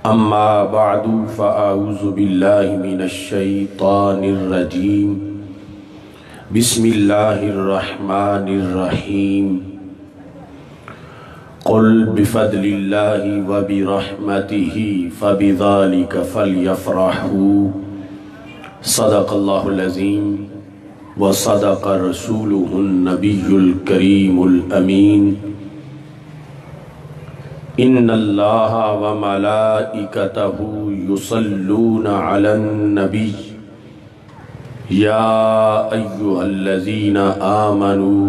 اما بعد فاعوذ باللہ من الشیطان الرجیم بسم اللہ الرحمن الرحیم قل بفضل اللہ وبرحمتہ فبذلک فلیفرحوا صدق اللہ العظیم وصدق رسولہ النبی الکریم الامین ان اللہ وملائکتہ یصلون علی النبی یا ایہا الذین آمنوا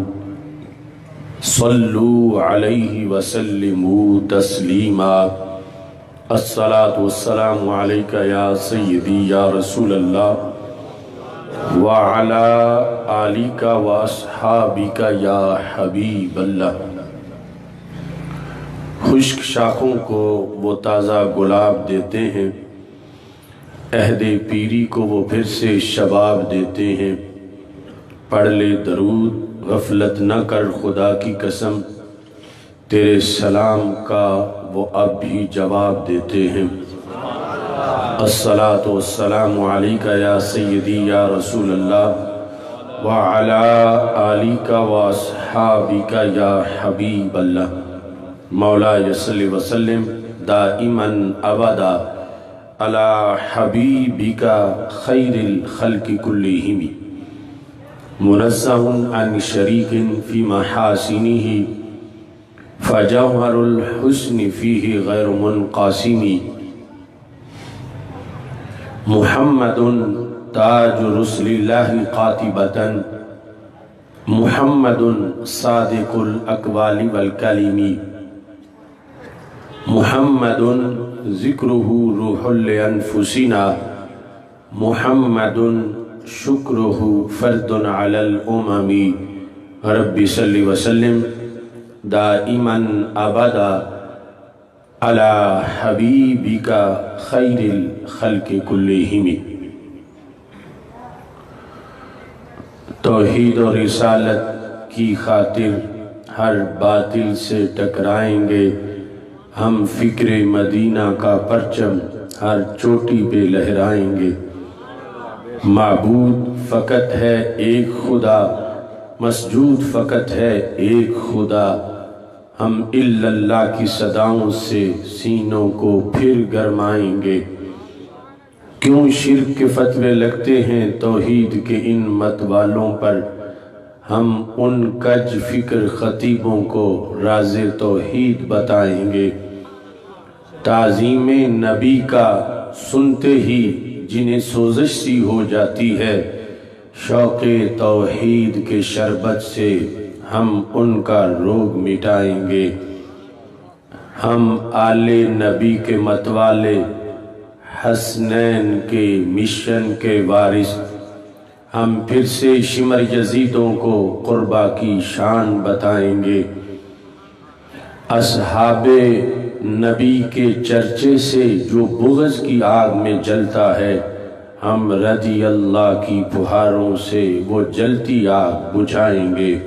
صلوا علیہ وسلموا تسلیما الصلاة والسلام علیکہ یا سیدی یا رسول اللہ وعلی آلک واصحابک یا حبیب اللہ۔ خشک شاخوں کو وہ تازہ گلاب دیتے ہیں، عہد پیری کو وہ پھر سے شباب دیتے ہیں۔ پڑھ لے درود غفلت نہ کر خدا کی قسم، تیرے سلام کا وہ اب بھی جواب دیتے ہیں۔ الصلاة والسلام علیکہ یا سیدی یا رسول اللہ وعلی آلک واصحابک یا حبیب اللہ۔ مولا صلی وسلم دائماً ابدا علی حبیبک خیر الخلق کلہم منزہ عن شریک فی محاسنہ فجوہر الحسن فیہ غیر منقاسم۔ محمد تاج رسل اللہ قاطبۃ محمد صادق الاقوال والکلم محمد ذکرہ روح لانفسنا محمد شکرہ فرد علی الامم۔ رب صلی وسلم دائماً ابدا علی حبیبک خیر الخلق کلہم۔ توحید و رسالت کی خاطر ہر باطل سے ٹکرائیں گے ہم، فکر مدینہ کا پرچم ہر چوٹی پہ لہرائیں گے۔ معبود فقط ہے ایک خدا، مسجود فقط ہے ایک خدا، ہم الا اللہ کی صداؤں سے سینوں کو پھر گرمائیں گے۔ کیوں شرک کے فتوے لگتے ہیں توحید کے ان مت والوں پر، ہم ان کج فکر خطیبوں کو راز توحید بتائیں گے۔ تعظیم نبی کا سنتے ہی جنہیں سوزش سی ہو جاتی ہے، شوق توحید کے شربت سے ہم ان کا روگ مٹائیں گے۔ ہم آل نبی کے متوالے، حسنین کے مشن کے وارث، ہم پھر سے شمر یزیدوں کو قربہ کی شان بتائیں گے۔ اصحاب نبی کے چرچے سے جو بغض کی آگ میں جلتا ہے، ہم رضی اللہ کی بہاروں سے وہ جلتی آگ بجھائیں گے۔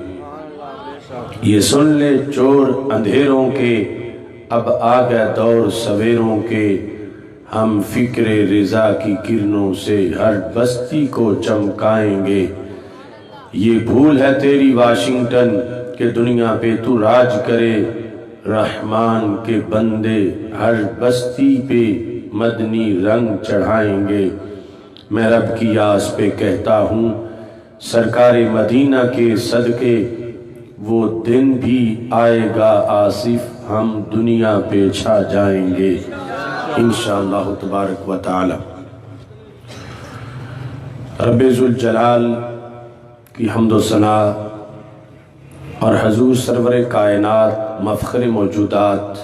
یہ سن لے چور اندھیروں کے، اب آ گیا دور سویروں کے، ہم فکر رضا کی کرنوں سے ہر بستی کو چمکائیں گے۔ یہ بھول ہے تیری واشنگٹن کہ دنیا پہ تو راج کرے، رحمان کے بندے ہر بستی پہ مدنی رنگ چڑھائیں گے۔ میں رب کی آس پہ کہتا ہوں سرکار مدینہ کے صدقے، وہ دن بھی آئے گا آصف، ہم دنیا پہ چھا جائیں گے انشاءاللہ تبارک و تعالی۔ رب ذوالجلال کی حمد و ثنا اور حضور سرور کائنات، مفخر موجودات،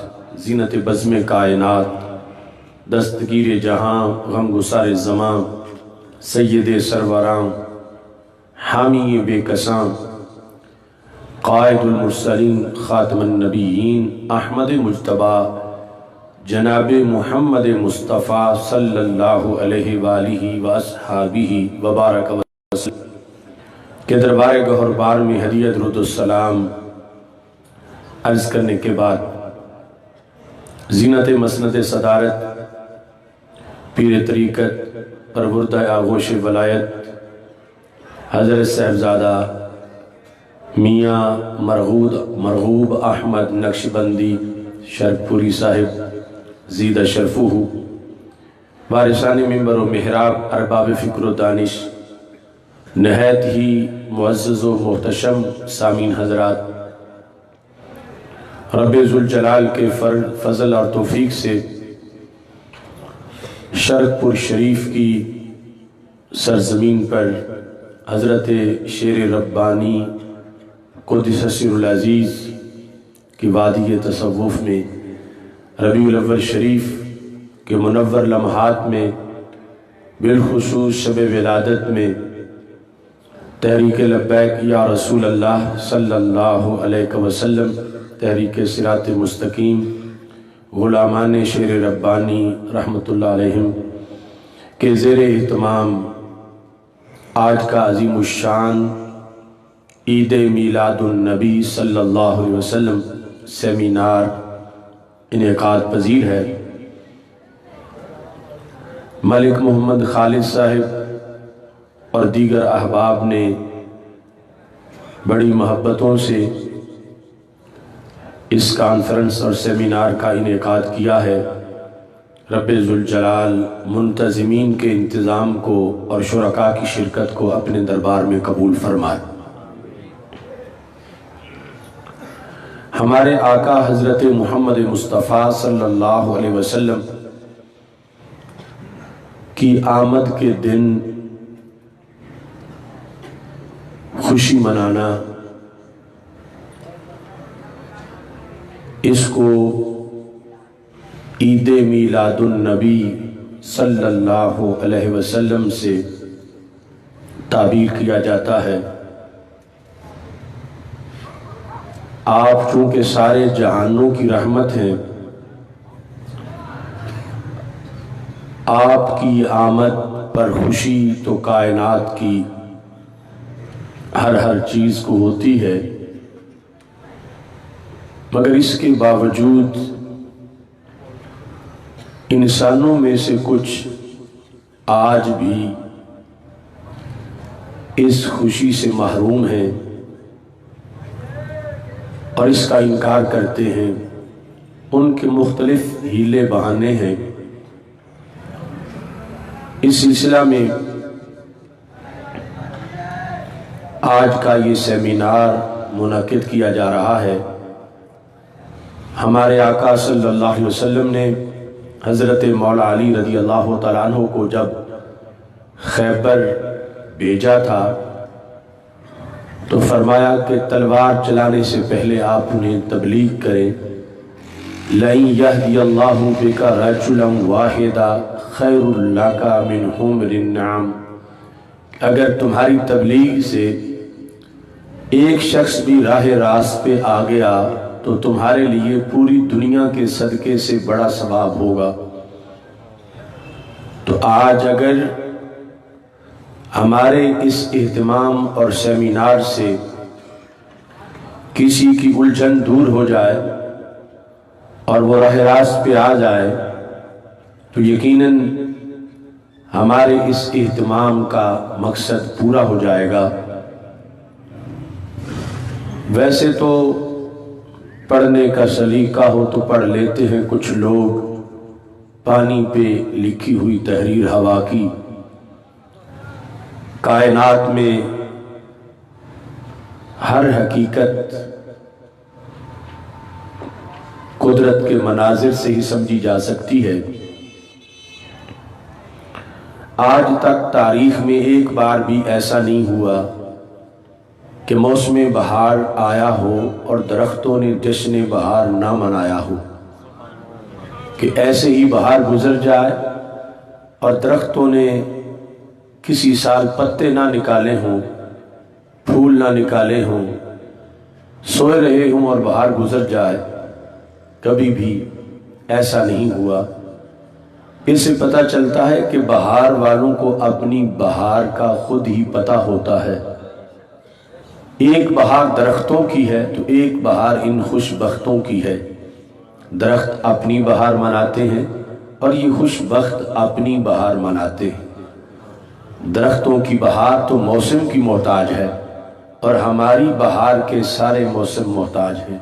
زینت بزم کائنات، دستگیر جہاں، غم گسار زمان، سید سروران، حامی بے کساں، قائد المرسلین، خاتم النبیین، احمد مجتبی، جناب محمد مصطفیٰ صلی اللہ علیہ وآلہ واصحابہ وبارک وسلم کے دربار گہر بار میں ہدیت درود السلام عرض کرنے کے بعد زینت مسند صدارت پیر طریقت پروردہ آغوش ولایت حضرت صاحبزادہ میاں مرغوب احمد نقشبندی شرپوری صاحب زیدہ شرفوہ وارثان منبر و محراب ارباب فکر و دانش، نہایت ہی معزز و محتشم سامعین حضرات، رب ذوالجلال کے فضل اور توفیق سے شرق پور شریف کی سرزمین پر حضرت شیر ربانی قدس سر العزیز کی وادی تصوف میں ربیع الاول شریف کے منور لمحات میں، بالخصوص شب ولادت میں، تحریک لبیک یا رسول اللہ صلی اللہ علیہ وسلم، تحریک صراط مستقیم، غلامان شیر ربانی رحمۃ اللہ علیہم کے زیر اہتمام آج کا عظیم الشان عید میلاد النبی صلی اللہ علیہ وسلم سیمینار انعقاد پذیر ہے۔ ملک محمد خالد صاحب اور دیگر احباب نے بڑی محبتوں سے اس کانفرنس اور سیمینار کا انعقاد کیا ہے۔ رب ذوالجلال منتظمین کے انتظام کو اور شرکاء کی شرکت کو اپنے دربار میں قبول فرمائے۔ ہمارے آقا حضرت محمد مصطفیٰ صلی اللہ علیہ وسلم کی آمد کے دن خوشی منانا، اس کو عید میلاد النبی صلی اللہ علیہ وسلم سے تعبیر کیا جاتا ہے۔ آپ چونکہ سارے جہانوں کی رحمت ہیں، آپ کی آمد پر خوشی تو کائنات کی ہر چیز کو ہوتی ہے، مگر اس کے باوجود انسانوں میں سے کچھ آج بھی اس خوشی سے محروم ہیں اور اس کا انکار کرتے ہیں۔ ان کے مختلف ہیلے بہانے ہیں۔ اس سلسلہ میں آج کا یہ سیمینار منعقد کیا جا رہا ہے۔ ہمارے آقا صلی اللہ علیہ وسلم نے حضرت مولا علی رضی اللہ تعالیٰ عنہ کو جب خیبر بھیجا تھا تو فرمایا کہ تلوار چلانے سے پہلے آپ انہیں تبلیغ کریں۔ لَإِن يَهْدِيَ اللَّهُ بِكَ رَجُلًا وَاحِدًا خَيْرٌ لَكَ مِنْ حُمْرِ النَّعَمِ، اگر تمہاری تبلیغ سے ایک شخص بھی راہ راست پہ آ گیا تو تمہارے لیے پوری دنیا کے صدقے سے بڑا ثواب ہوگا۔ تو آج اگر ہمارے اس اہتمام اور سیمینار سے کسی کی الجھن دور ہو جائے اور وہ راہ راست پہ آ جائے تو یقیناً ہمارے اس اہتمام کا مقصد پورا ہو جائے گا۔ ویسے تو پڑھنے کا سلیقہ ہو تو پڑھ لیتے ہیں کچھ لوگ، پانی پہ لکھی ہوئی تحریر ہوا کی، کائنات میں ہر حقیقت قدرت کے مناظر سے ہی سمجھی جا سکتی ہے۔ آج تک تاریخ میں ایک بار بھی ایسا نہیں ہوا کہ موسم بہار آیا ہو اور درختوں نے جشن بہار نہ منایا ہو، کہ ایسے ہی بہار گزر جائے اور درختوں نے کسی سال پتے نہ نکالے ہوں، پھول نہ نکالے ہوں، سوئے رہے ہوں اور بہار گزر جائے۔ کبھی بھی ایسا نہیں ہوا۔ اس سے پتہ چلتا ہے کہ بہار والوں کو اپنی بہار کا خود ہی پتہ ہوتا ہے۔ ایک بہار درختوں کی ہے تو ایک بہار ان خوش بختوں کی ہے۔ درخت اپنی بہار مناتے ہیں اور یہ خوش بخت اپنی بہار مناتے ہیں۔ درختوں کی بہار تو موسم کی محتاج ہے اور ہماری بہار کے سارے موسم محتاج ہیں۔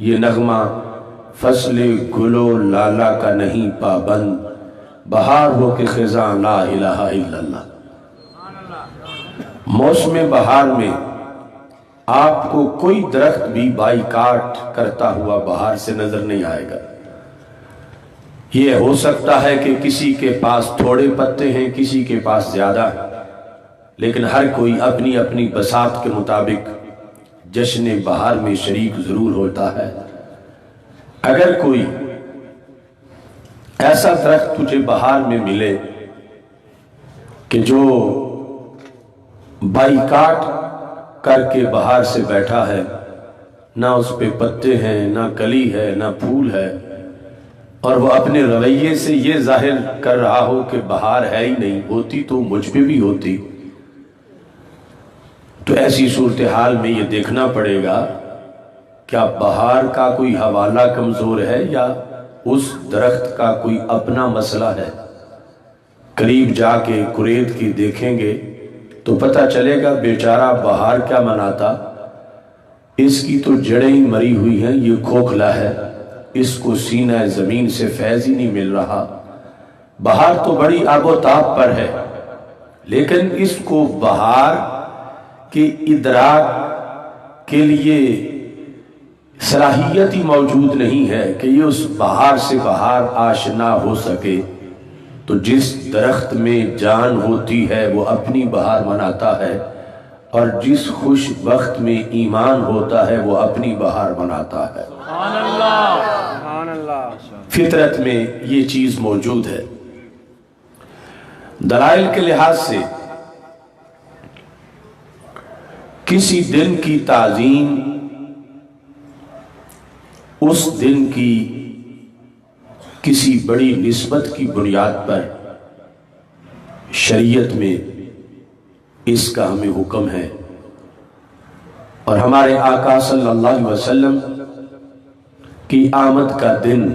یہ نغمہ فصل گلو لالا کا نہیں پابند، بہار ہو کے خزاں لا الہ الا اللہ۔ موسم بہار میں آپ کو کوئی درخت بھی بائیکاٹ کرتا ہوا بہار سے نظر نہیں آئے گا۔ یہ ہو سکتا ہے کہ کسی کے پاس تھوڑے پتے ہیں، کسی کے پاس زیادہ، لیکن ہر کوئی اپنی اپنی بساط کے مطابق جشن بہار میں شریک ضرور ہوتا ہے۔ اگر کوئی ایسا درخت تجھے بہار میں ملے کہ جو بائیکاٹ کر کے بہار سے بیٹھا ہے، نہ اس پہ پتے ہیں، نہ کلی ہے، نہ پھول ہے، اور وہ اپنے رویے سے یہ ظاہر کر رہا ہو کہ بہار ہے ہی نہیں، ہوتی تو مجھ پہ بھی ہوتی، تو ایسی صورتحال میں یہ دیکھنا پڑے گا کیا بہار کا کوئی حوالہ کمزور ہے یا اس درخت کا کوئی اپنا مسئلہ ہے۔ قریب جا کے قرید کی دیکھیں گے تو پتہ چلے گا بیچارہ بہار کیا مناتا، اس کی تو جڑیں ہی مری ہوئی ہیں، یہ کھوکھلا ہے، اس کو سینہ زمین سے فیض ہی نہیں مل رہا۔ بہار تو بڑی آب و تاب پر ہے، لیکن اس کو بہار کے ادراک کے لیے صلاحیت ہی موجود نہیں ہے کہ یہ اس بہار سے بہار آشنا ہو سکے۔ تو جس درخت میں جان ہوتی ہے وہ اپنی بہار مناتا ہے، اور جس خوش بخت میں ایمان ہوتا ہے وہ اپنی بہار مناتا ہے۔ سبحان اللہ، سبحان اللہ۔ فطرت میں یہ چیز موجود ہے۔ دلائل کے لحاظ سے کسی دن کی تعظیم اس دن کی کسی بڑی نسبت کی بنیاد پر شریعت میں اس کا ہمیں حکم ہے، اور ہمارے آقا صلی اللہ علیہ وسلم کی آمد کا دن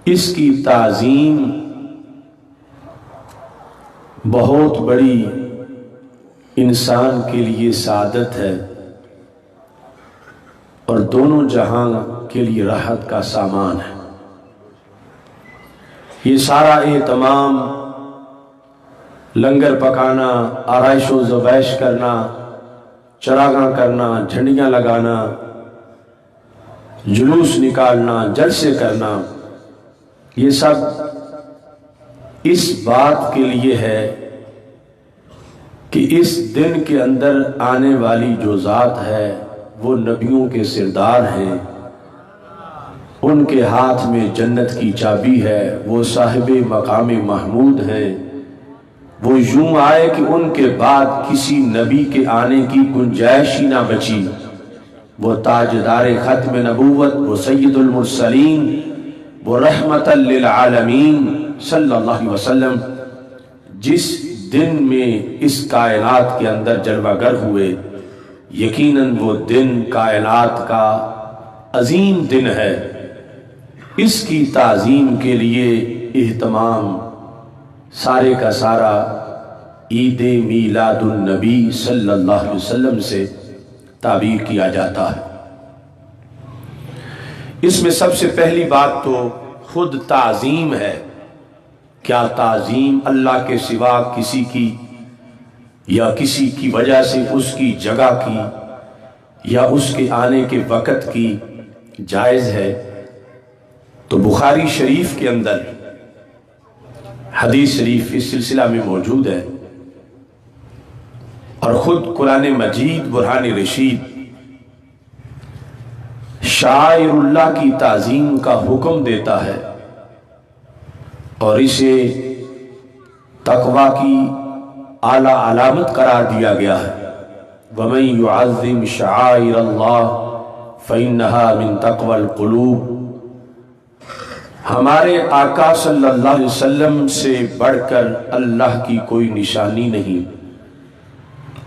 اس کی تعظیم بہت بڑی انسان کے لیے سعادت ہے اور دونوں جہاں کے لیے راحت کا سامان ہے۔ یہ سارا اہتمام، لنگر پکانا، آرائش و زبائش کرنا، چراغاں کرنا، جھنڈیاں لگانا، جلوس نکالنا، جلسے کرنا، یہ سب اس بات کے لیے ہے کہ اس دن کے اندر آنے والی جو ذات ہے وہ نبیوں کے سردار ہیں، ان کے ہاتھ میں جنت کی چابی ہے، وہ صاحب مقام محمود ہیں، وہ یوں آئے کہ ان کے بعد کسی نبی کے آنے کی گنجائش ہی نہ بچی۔ وہ تاجدار ختم نبوت، وہ سید المرسلین، وہ رحمت للعالمین صلی اللہ علیہ وسلم جس دن میں اس کائنات کے اندر جلوہ گر ہوئے، یقیناً وہ دن کائنات کا عظیم دن ہے۔ اس کی تعظیم کے لیے اہتمام سارے کا سارا عید میلاد النبی صلی اللہ علیہ وسلم سے تعبیر کیا جاتا ہے۔ اس میں سب سے پہلی بات تو خود تعظیم ہے۔ کیا تعظیم اللہ کے سوا کسی کی یا کسی کی وجہ سے اس کی جگہ کی یا اس کے آنے کے وقت کی جائز ہے؟ تو بخاری شریف کے اندر حدیث شریف اس سلسلہ میں موجود ہے، اور خود قرآن مجید برہان رشید شاعر اللہ کی تعظیم کا حکم دیتا ہے اور اسے تقوی کی اعلی علامت قرار دیا گیا ہے۔ وَمَن يُعَظِّمْ شَعَائِرَ اللَّهِ فَإِنَّهَا مِن تَقْوَى الْقُلُوبِ۔ ہمارے آقا صلی اللہ علیہ وسلم سے بڑھ کر اللہ کی کوئی نشانی نہیں۔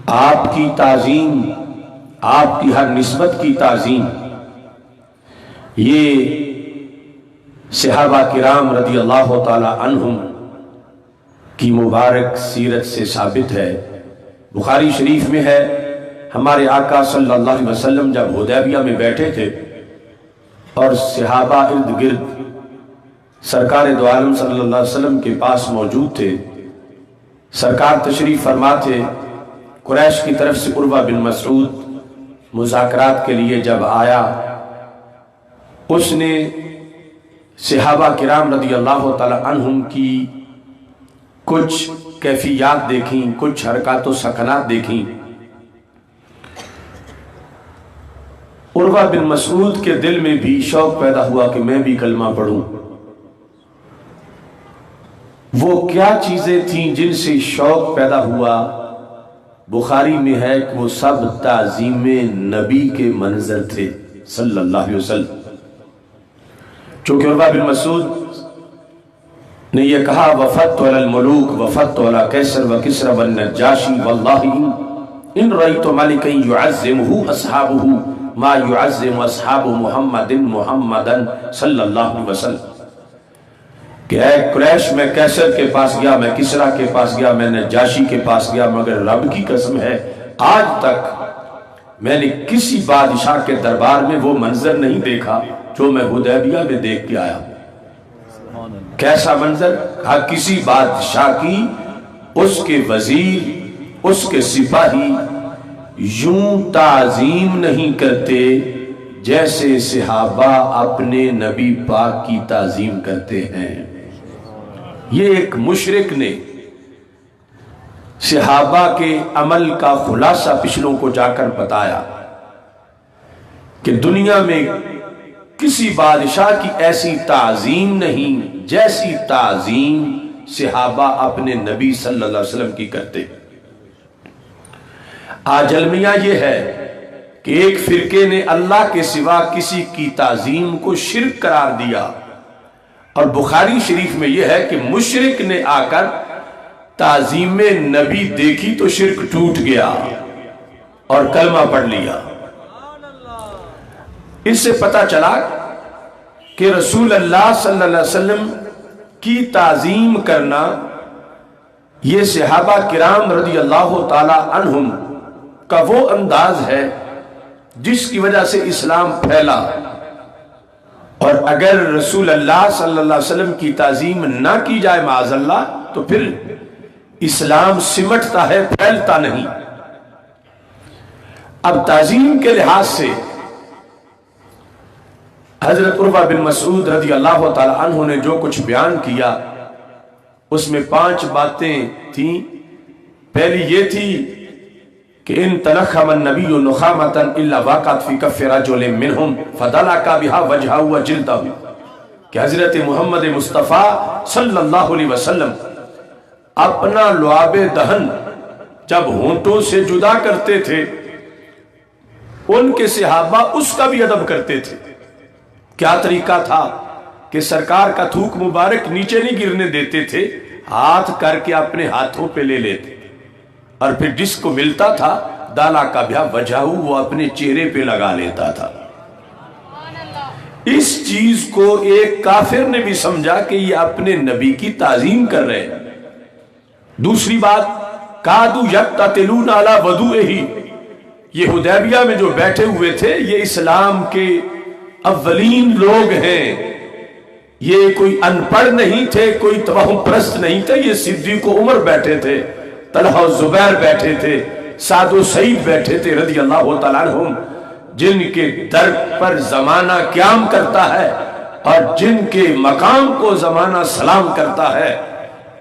آپ کی تعظیم، آپ کی ہر نسبت کی تعظیم یہ صحابہ کرام رضی اللہ تعالی عنہم کی مبارک سیرت سے ثابت ہے۔ بخاری شریف میں ہے، ہمارے آقا صلی اللہ علیہ وسلم جب حدیبیہ میں بیٹھے تھے اور صحابہ ارد گرد سرکار دو عالم صلی اللہ علیہ وسلم کے پاس موجود تھے، سرکار تشریف فرما تھے، قریش کی طرف سے عروہ بن مسعود مذاکرات کے لیے جب آیا، اس نے صحابہ کرام رضی اللہ تعالی عنہم کی کچھ کیفیات دیکھیں، کچھ حرکات و سکنات دیکھیں۔ عروہ بن مسعود کے دل میں بھی شوق پیدا ہوا کہ میں بھی کلمہ پڑھوں۔ وہ کیا چیزیں تھیں جن سے شوق پیدا ہوا؟ بخاری میں ہے کہ وہ سب تعظیم نبی کے منظر تھے صلی اللہ علیہ وسلم۔ چونکہ عروہ بن مسعود نے یہ کہا، وفدت علی الملوک وفدت علی قیصر وکسری والنجاشی واللہ ان رأیت ملکا یعظمہ اصحابہ ما یعظم اصحاب محمد محمدا صلی اللہ علیہ وسلم، کہ اے قریش، میں قیصر کے پاس گیا، میں کسریٰ کے پاس گیا، میں نجاشی کے پاس گیا، مگر رب کی قسم ہے آج تک میں نے کسی بادشاہ کے دربار میں وہ منظر نہیں دیکھا جو میں حدیبیہ میں دیکھ کے آیا۔ کیسا منظر؟ کہا کسی بادشاہ کی اس کے وزیر، اس کے سپاہی یوں تعظیم نہیں کرتے جیسے صحابہ اپنے نبی پاک کی تعظیم کرتے ہیں۔ یہ ایک مشرک نے صحابہ کے عمل کا خلاصہ پچھلوں کو جا کر بتایا کہ دنیا میں کسی بادشاہ کی ایسی تعظیم نہیں جیسی تعظیم صحابہ اپنے نبی صلی اللہ علیہ وسلم کی کرتے۔ آج المیہ یہ ہے کہ ایک فرقے نے اللہ کے سوا کسی کی تعظیم کو شرک قرار دیا، اور بخاری شریف میں یہ ہے کہ مشرک نے آ کر تعظیم نبی دیکھی تو شرک ٹوٹ گیا اور کلمہ پڑھ لیا۔ اس سے پتہ چلا کہ رسول اللہ صلی اللہ علیہ وسلم کی تعظیم کرنا یہ صحابہ کرام رضی اللہ تعالی عنہم کا وہ انداز ہے جس کی وجہ سے اسلام پھیلا، اور اگر رسول اللہ صلی اللہ علیہ وسلم کی تعظیم نہ کی جائے معاذ اللہ تو پھر اسلام سمٹتا ہے، پھیلتا نہیں۔ اب تعظیم کے لحاظ سے حضرت عروہ بن مسعود رضی اللہ تعالی عنہ نے جو کچھ بیان کیا اس میں 5 باتیں تھیں۔ پہلی یہ تھی کہ ان تنخم النبی نخامتا الا واقعت فی کف رجل منہم فدلک بہا وجہہ وجلدہ، کہ حضرت محمد مصطفیٰ صلی اللہ علیہ وسلم اپنا لعاب دہن جب ہونٹوں سے جدا کرتے تھے، ان کے صحابہ اس کا بھی ادب کرتے تھے۔ کیا طریقہ تھا کہ سرکار کا تھوک مبارک نیچے نہیں گرنے دیتے تھے، ہاتھ کر کے اپنے ہاتھوں پہ لے لیتے، اور پھر جس کو ملتا تھا دالا کا بیا وجہ وہ اپنے چہرے پہ لگا لیتا تھا۔ اس چیز کو ایک کافر نے بھی سمجھا کہ یہ اپنے نبی کی تعظیم کر رہے ہیں۔ دوسری بات، کادو یقتتلون علی وضوئہ، یہ حدیبیہ میں جو بیٹھے ہوئے تھے یہ اسلام کے اولین لوگ ہیں، یہ کوئی ان پڑھ نہیں تھے، کوئی توہم پرست نہیں تھے، یہ صدیق و عمر بیٹھے تھے، طلحہ و زبیر بیٹھے تھے، سعد و سعید بیٹھے تھے رضی اللہ تعالیٰ عنہم، جن کے در پر زمانہ قیام کرتا ہے اور جن کے مقام کو زمانہ سلام کرتا ہے۔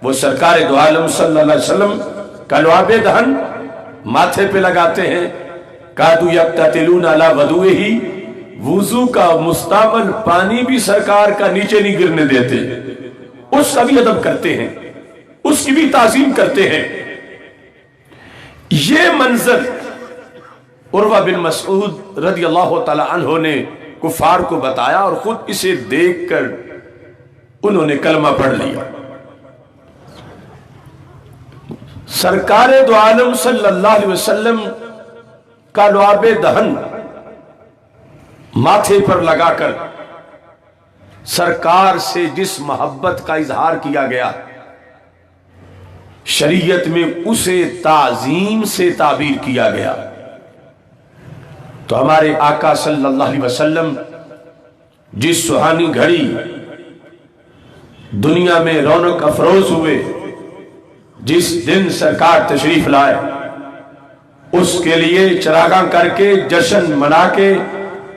وہ سرکار دو عالم صلی اللہ علیہ وسلم کا لعاب دہن ماتھے پہ لگاتے ہیں، کادو یقتتلون علی وضوئہ، وضو کا مستعمل پانی بھی سرکار کا نیچے نہیں گرنے دیتے، اس کا بھی ادب کرتے ہیں، اس کی بھی تعظیم کرتے ہیں۔ یہ منظر عروہ بن مسعود رضی اللہ تعالی عنہ نے کفار کو بتایا اور خود اسے دیکھ کر انہوں نے کلمہ پڑھ لیا۔ سرکار دو عالم صلی اللہ علیہ وسلم کا لعاب دہن ماتھے پر لگا کر سرکار سے جس محبت کا اظہار کیا گیا شریعت میں اسے تعظیم سے تعبیر کیا گیا. تو ہمارے آقا صلی اللہ علیہ وسلم جس سہانی گھڑی دنیا میں رونق افروز ہوئے، جس دن سرکار تشریف لائے، اس کے لیے چراغاں کر کے، جشن منا کے،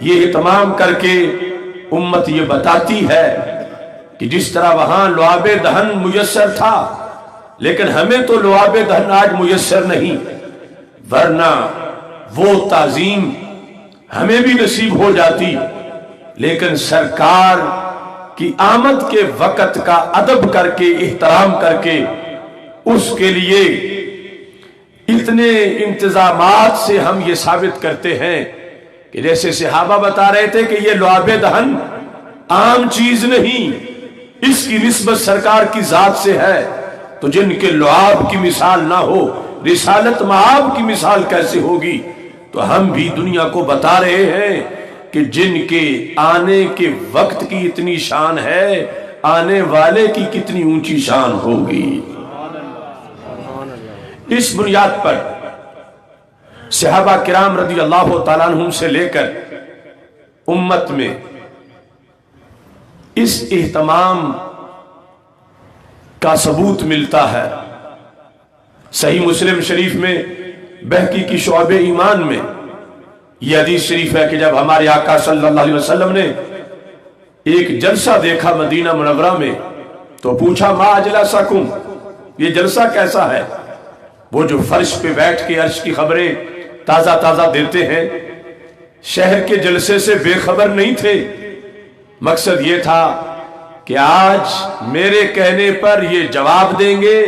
یہ اہتمام کر کے امت یہ بتاتی ہے کہ جس طرح وہاں لعاب دہن میسر تھا، لیکن ہمیں تو لعاب دہن آج میسر نہیں، ورنہ وہ تعظیم ہمیں بھی نصیب ہو جاتی. لیکن سرکار کی آمد کے وقت کا ادب کر کے، احترام کر کے، اس کے لیے اتنے انتظامات سے ہم یہ ثابت کرتے ہیں کہ جیسے صحابہ بتا رہے تھے کہ یہ لعاب دہن عام چیز نہیں، اس کی نسبت سرکار کی ذات سے ہے، تو جن کے لعاب کی مثال نہ ہو، رسالت معاب کی مثال کیسے ہوگی؟ تو ہم بھی دنیا کو بتا رہے ہیں کہ جن کے آنے کے وقت کی اتنی شان ہے، آنے والے کی کتنی اونچی شان ہوگی. اس بنیاد پر صحابہ کرام رضی اللہ تعالیٰ عنہم سے لے کر امت میں اس اہتمام کا ثبوت ملتا ہے. صحیح مسلم شریف میں بہقی کی شعب ایمان میں یہ حدیث شریف ہے کہ جب ہمارے آقا صلی اللہ علیہ وسلم نے ایک جلسہ دیکھا مدینہ منورہ میں تو پوچھا ما اجلسکم، یہ جلسہ کیسا ہے؟ وہ جو فرش پہ بیٹھ کے عرش کی خبریں تازہ تازہ دیتے ہیں، شہر کے جلسے سے بے خبر نہیں تھے. مقصد یہ تھا کہ آج میرے کہنے پر یہ جواب دیں گے،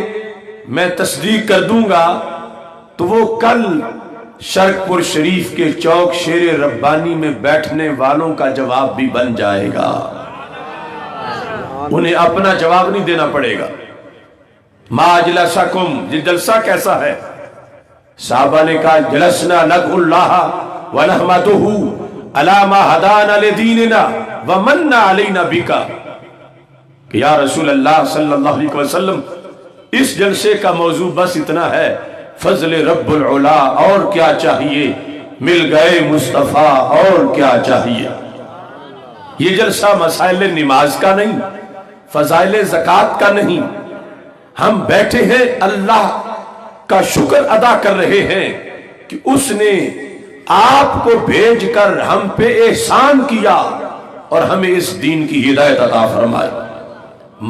میں تصدیق کر دوں گا، تو وہ کل شرق پور شریف کے چوک شیر ربانی میں بیٹھنے والوں کا جواب بھی بن جائے گا. انہیں اپنا جواب نہیں دینا پڑے گا. ما اجلسکم، یہ جلسہ کیسا ہے؟ صحابہ نے کہا جلسنا ندعو اللہ ونحمدہ علی ما ہدانا لدیننا ومن علینا بکا، کہ یا رسول اللہ صلی اللہ علیہ وسلم اس جلسے کا موضوع بس اتنا ہے، فضل رب العلا، اور کیا چاہیے؟ مل گئے مصطفیٰ، اور کیا چاہیے؟ یہ جلسہ مسائل نماز کا نہیں، فضائل زکوٰۃ کا نہیں. ہم بیٹھے ہیں اللہ کا شکر ادا کر رہے ہیں کہ اس نے آپ کو بھیج کر ہم پہ احسان کیا اور ہمیں اس دین کی ہدایت عطا فرمائی.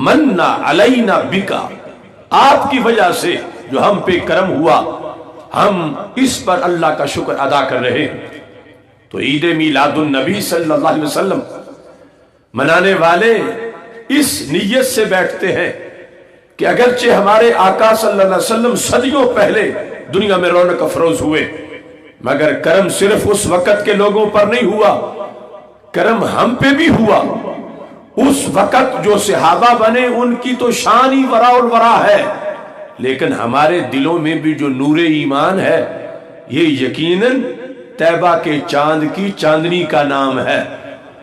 منّا علینا بکا، آپ کی وجہ سے جو ہم پہ کرم ہوا، ہم اس پر اللہ کا شکر ادا کر رہے ہیں. تو عید میلاد النبی صلی اللہ علیہ وسلم منانے والے اس نیت سے بیٹھتے ہیں کہ اگرچہ ہمارے آقا صلی اللہ علیہ وسلم صدیوں پہلے دنیا میں رونق افروز ہوئے، مگر کرم صرف اس وقت کے لوگوں پر نہیں ہوا، کرم ہم پہ بھی ہوا. اس وقت جو صحابہ بنے ان کی تو شان ہی وراء الورا ہے، لیکن ہمارے دلوں میں بھی جو نور ایمان ہے یہ یقیناً طیبہ کے چاند کی چاندنی کا نام ہے.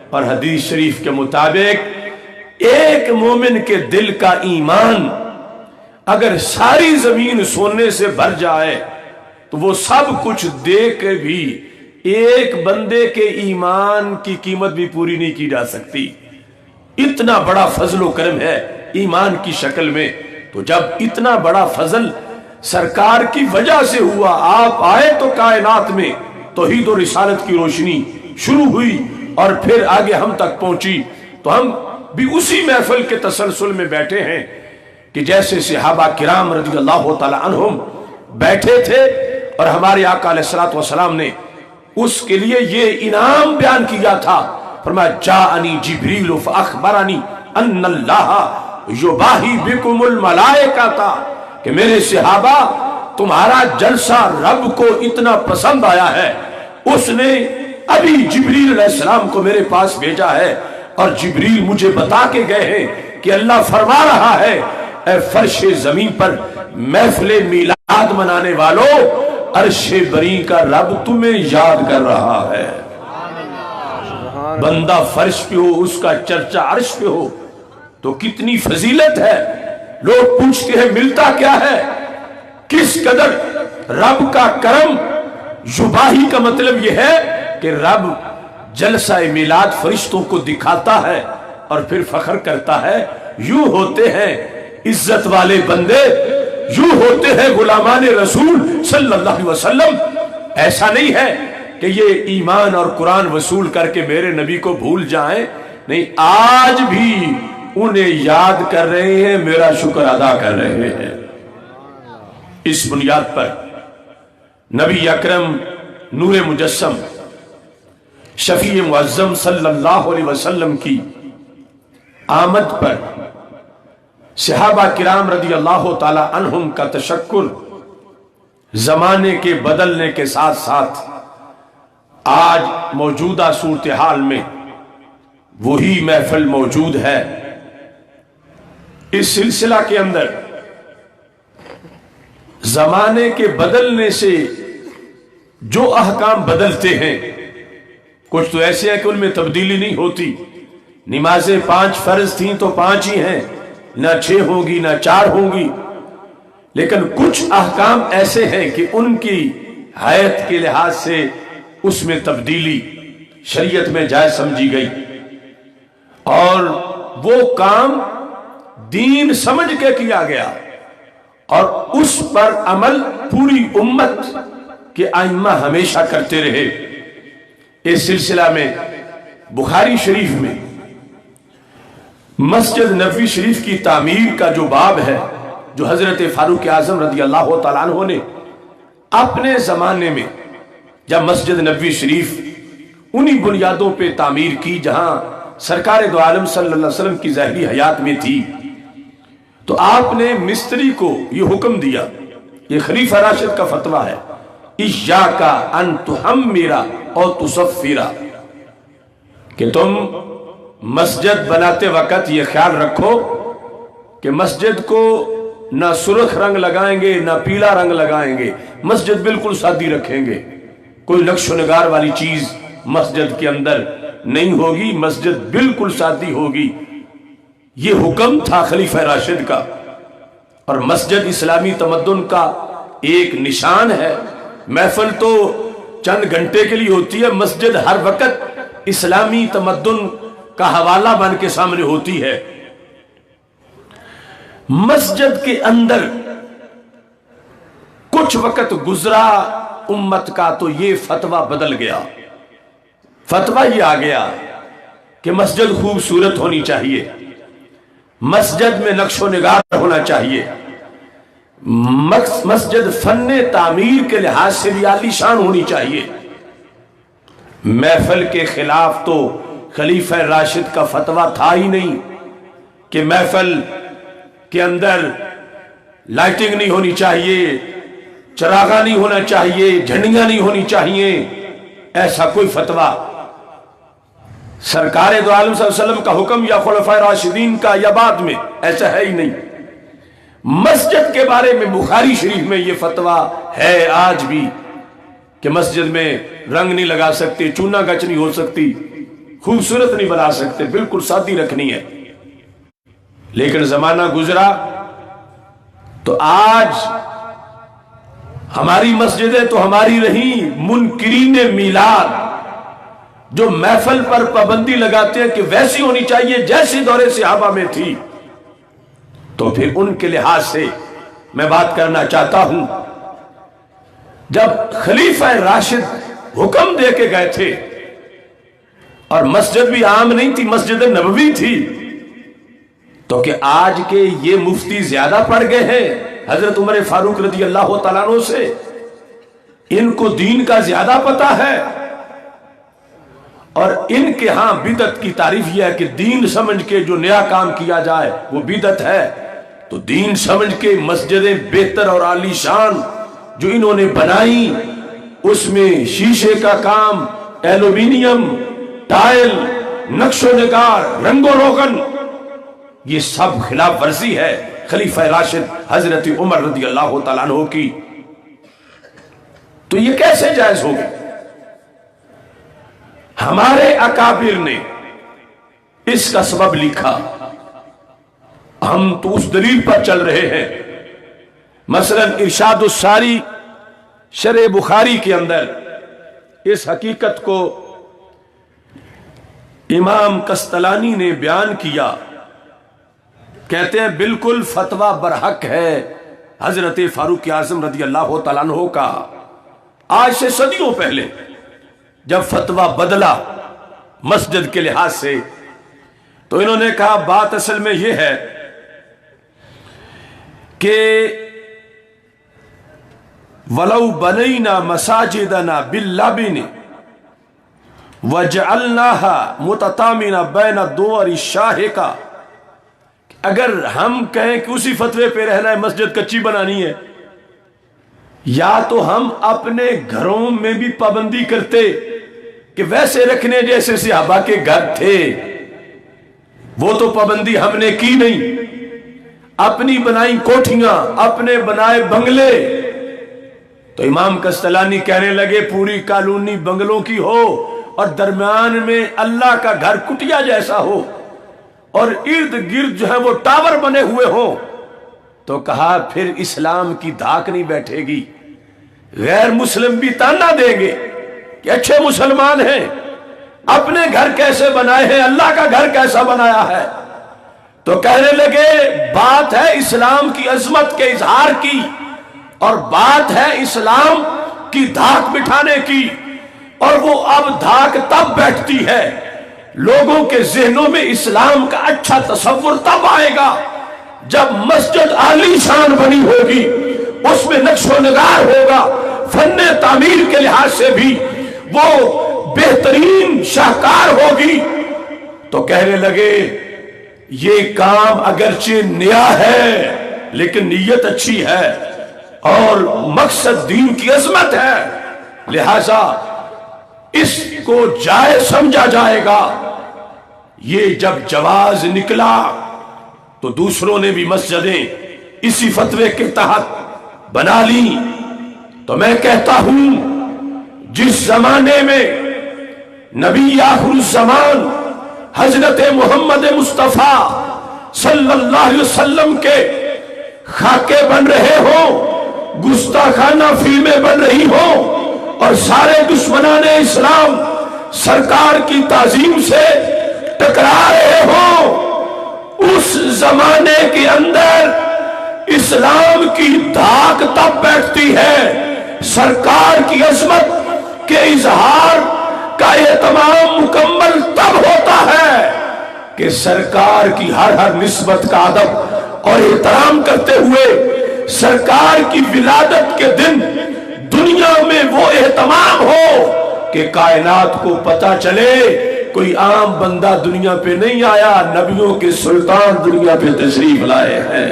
اور حدیث شریف کے مطابق ایک مومن کے دل کا ایمان اگر ساری زمین سونے سے بھر جائے تو وہ سب کچھ دے کے بھی ایک بندے کے ایمان کی قیمت بھی پوری نہیں کی جا سکتی. اتنا بڑا فضل و کرم ہے ایمان کی شکل میں. تو جب اتنا بڑا فضل سرکار کی وجہ سے ہوا، آپ آئے تو کائنات میں توحید و رسالت کی روشنی شروع ہوئی اور پھر آگے ہم تک پہنچی. تو ہم بھی اسی محفل کے تسلسل میں بیٹھے ہیں کہ جیسے صحابہ کرام رضی اللہ تعالی عنہم بیٹھے تھے اور ہمارے آقا علیہ الصلوۃ والسلام نے اس کے لیے یہ انعام بیان کیا تھا. فرمایا جاءنی جبریل فاخبرنی ان اللہ یباہی بکم الملائکۃ، کہ میرے صحابہ تمہارا جلسہ رب کو اتنا پسند آیا ہے، اس نے ابھی جبریل علیہ السلام کو میرے پاس بھیجا ہے اور جبریل مجھے بتا کے گئے ہیں کہ اللہ فرما رہا ہے اے فرش زمین پر محفل میلاد منانے والوں، عرش بری کا رب تمہیں یاد کر رہا ہے. بندہ فرش پہ ہو اس کا چرچا عرش پہ ہو تو کتنی فضیلت ہے. لوگ پوچھتے ہیں ملتا کیا ہے؟ کس قدر رب کا کرم. یباہی کا مطلب یہ ہے کہ رب جلسہ میلاد فرشتوں کو دکھاتا ہے اور پھر فخر کرتا ہے یوں ہوتے ہیں عزت والے بندے، یوں ہوتے ہیں غلامان رسول صلی اللہ علیہ وسلم. ایسا نہیں ہے کہ یہ ایمان اور قرآن وصول کر کے میرے نبی کو بھول جائیں، نہیں، آج بھی انہیں یاد کر رہے ہیں، میرا شکر ادا کر رہے ہیں. اس بنیاد پر نبی اکرم نور مجسم شفیع معظم صلی اللہ علیہ وسلم کی آمد پر صحابہ کرام رضی اللہ تعالی عنہم کا تشکر زمانے کے بدلنے کے ساتھ ساتھ آج موجودہ صورتحال میں وہی محفل موجود ہے. اس سلسلہ کے اندر زمانے کے بدلنے سے جو احکام بدلتے ہیں کچھ تو ایسے ہیں کہ ان میں تبدیلی نہیں ہوتی. نمازیں 5 فرض تھیں تو 5 ہی ہیں، نہ 6 ہوں گی نہ 4 ہوں گی. لیکن کچھ احکام ایسے ہیں کہ ان کی حیت کے لحاظ سے اس میں تبدیلی شریعت میں جائز سمجھی گئی، اور وہ کام دین سمجھ کے کیا گیا اور اس پر عمل پوری امت کے ائمہ ہمیشہ کرتے رہے. اس سلسلہ میں بخاری شریف میں مسجد نبوی شریف کی تعمیر کا جو باب ہے، جو حضرت فاروق اعظم رضی اللہ تعالیٰ عنہ نے اپنے زمانے میں جب مسجد نبوی شریف انہی بنیادوں پہ تعمیر کی جہاں سرکار دو عالم صلی اللہ علیہ وسلم کی ظاہری حیات میں تھی، تو آپ نے مستری کو یہ حکم دیا، یہ خلیفہ راشد کا فتویٰ ہے، اِیَّاکَ أَن تُحَمِّرَ اور تُصَفِّرَ، کہ تم مسجد بناتے وقت یہ خیال رکھو کہ مسجد کو نہ سرخ رنگ لگائیں گے نہ پیلا رنگ لگائیں گے، مسجد بالکل سادی رکھیں گے، کوئی نقش و نگار والی چیز مسجد کے اندر نہیں ہوگی، مسجد بالکل سادی ہوگی. یہ حکم تھا خلیفہ راشد کا. اور مسجد اسلامی تمدن کا ایک نشان ہے. محفل تو چند گھنٹے کے لیے ہوتی ہے، مسجد ہر وقت اسلامی تمدن کا حوالہ بن کے سامنے ہوتی ہے. مسجد کے اندر کچھ وقت گزرا امت کا تو یہ فتویٰ بدل گیا. فتویٰ یہ آ گیا کہ مسجد خوبصورت ہونی چاہیے، مسجد میں نقش و نگار ہونا چاہیے، مسجد فن تعمیر کے لحاظ سے بھی عالی شان ہونی چاہیے. محفل کے خلاف تو خلیفہ راشد کا فتویٰ تھا ہی نہیں کہ محفل کے اندر لائٹنگ نہیں ہونی چاہیے، چراغاں نہیں ہونا چاہیے، جھنڈیاں نہیں ہونی چاہیے. ایسا کوئی فتویٰ سرکار دو عالم صلی اللہ علیہ وسلم کا حکم یا خلفائے راشدین کا یا بعد میں ایسا ہے ہی نہیں. مسجد کے بارے میں بخاری شریف میں یہ فتویٰ ہے آج بھی کہ مسجد میں رنگ نہیں لگا سکتے، چونا گچ نہیں ہو سکتی، خوبصورت نہیں بنا سکتے، بالکل سادی رکھنی ہے. لیکن زمانہ گزرا تو آج ہماری مسجدیں تو ہماری رہیں. منکرین میلاد جو محفل پر پابندی لگاتے ہیں کہ ویسی ہونی چاہیے جیسی دور صحابہ میں تھی، تو پھر ان کے لحاظ سے میں بات کرنا چاہتا ہوں. جب خلیفہ راشد حکم دے کے گئے تھے اور مسجد بھی عام نہیں تھی، مسجد نبوی تھی، تو کہ آج کے یہ مفتی زیادہ پڑ گئے ہیں حضرت عمر فاروق رضی اللہ تعالیٰ عنہ سے، ان کو دین کا زیادہ پتہ ہے. اور ان کے ہاں بدعت کی تعریف یہ ہے کہ دین سمجھ کے جو نیا کام کیا جائے وہ بدعت ہے. تو دین سمجھ کے مسجدیں بہتر اور عالی شان جو انہوں نے بنائی، اس میں شیشے کا کام، ایلومینیم، ٹائل، نقش و نگار، رنگ و روغن، یہ سب خلاف ورزی ہے خلیفہ راشد حضرت عمر رضی اللہ تعالیٰ عنہ کی. تو یہ کیسے جائز ہوگی؟ ہمارے اکابر نے اس کا سبب لکھا، ہم تو اس دلیل پر چل رہے ہیں۔ مثلا ارشاد الساری شرح بخاری کے اندر اس حقیقت کو امام قسطلانی نے بیان کیا، کہتے ہیں بالکل فتویٰ برحق ہے حضرت فاروق اعظم رضی اللہ تعالیٰ عنہ کا۔ آج سے صدیوں پہلے جب فتویٰ بدلا مسجد کے لحاظ سے، تو انہوں نے کہا بات اصل میں یہ ہے کہ وَلَوْ بَنَيْنَا مَسَاجِدَنَا بِاللَّبِنِ وَجَعَلْنَاهَا مُتَتَامِنَ بَيْنَ الدُّوَرِ الشَّاهِقَةِ، اگر ہم کہیں کہ اسی فتوے پہ رہنا ہے مسجد کچی بنانی ہے، یا تو ہم اپنے گھروں میں بھی پابندی کرتے کہ ویسے رکھنے جیسے صحابہ کے گھر تھے، وہ تو پابندی ہم نے کی نہیں، اپنی بنائی کوٹھیاں، اپنے بنائے بنگلے۔ تو امام قسطلانی کہنے لگے پوری کالونی بنگلوں کی ہو اور درمیان میں اللہ کا گھر کٹیا جیسا ہو اور ارد گرد جو ہے وہ ٹاور بنے ہوئے ہوں، تو کہا پھر اسلام کی دھاک نہیں بیٹھے گی، غیر مسلم بھی تانا دیں گے کہ اچھے مسلمان ہیں، اپنے گھر کیسے بنائے ہیں، اللہ کا گھر کیسا بنایا ہے۔ تو کہنے لگے بات ہے اسلام کی عظمت کے اظہار کی، اور بات ہے اسلام کی دھاک بٹھانے کی، اور وہ اب دھاک تب بیٹھتی ہے، لوگوں کے ذہنوں میں اسلام کا اچھا تصور تب آئے گا جب مسجد عالی شان بنی ہوگی، اس میں نقش و نگار ہوگا، فن تعمیر کے لحاظ سے بھی وہ بہترین شاہکار ہوگی۔ تو کہنے لگے یہ کام اگرچہ نیا ہے لیکن نیت اچھی ہے اور مقصد دین کی عظمت ہے، لہذا اس کو جائز سمجھا جائے گا۔ یہ جب جواز نکلا تو دوسروں نے بھی مسجدیں اسی فتوے کے تحت بنا لی۔ تو میں کہتا ہوں جس زمانے میں نبی آخر الزمان حضرت محمد مصطفیٰ صلی اللہ علیہ وسلم کے خاکے بن رہے ہوں، گستاخانہ فلمیں بن رہی ہوں، اور سارے دشمنان اسلام سرکار کی تعظیم سے ٹکرا رہے ہوں، اس زمانے کے اندر اسلام کی دھاک تب بیٹھتی ہے، سرکار کی عظمت کے اظہار کا اہتمام مکمل تب ہوتا ہے کہ سرکار کی ہر نسبت کا ادب اور احترام کرتے ہوئے سرکار کی ولادت کے دن دنیا میں وہ اہتمام ہو کہ کائنات کو پتہ چلے کوئی عام بندہ دنیا پہ نہیں آیا، نبیوں کے سلطان دنیا پہ تشریف لائے ہیں۔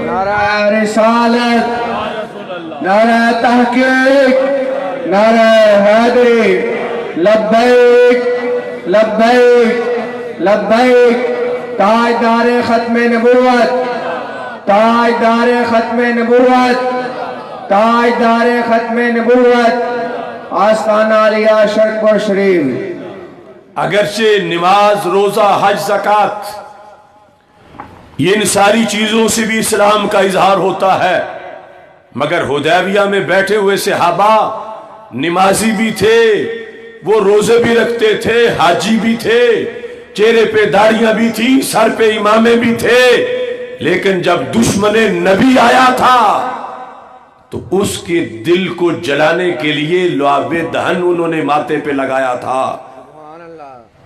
نعرہ رسالت، نعرہ تحقیق، نعرہ حیدری، لبیک لبیک لبیک۔ تاجدار ختم نبوت، تاجدار ختم نبوت، تاجدار ختم نبوت، آستانہ علیہ شرک و شریف۔ اگرچہ نماز، روزہ، حج، زکوٰۃ یہ ان ساری چیزوں سے بھی اسلام کا اظہار ہوتا ہے، مگر حدیبیہ میں بیٹھے ہوئے صحابہ نمازی بھی تھے، وہ روزے بھی رکھتے تھے، حاجی بھی تھے، چہرے پہ داڑیاں بھی تھی، سر پہ امامے بھی تھے، لیکن جب دشمن نبی آیا تھا تو اس کے دل کو جلانے کے لیے لعاب دہن انہوں نے ماتھے پہ لگایا تھا۔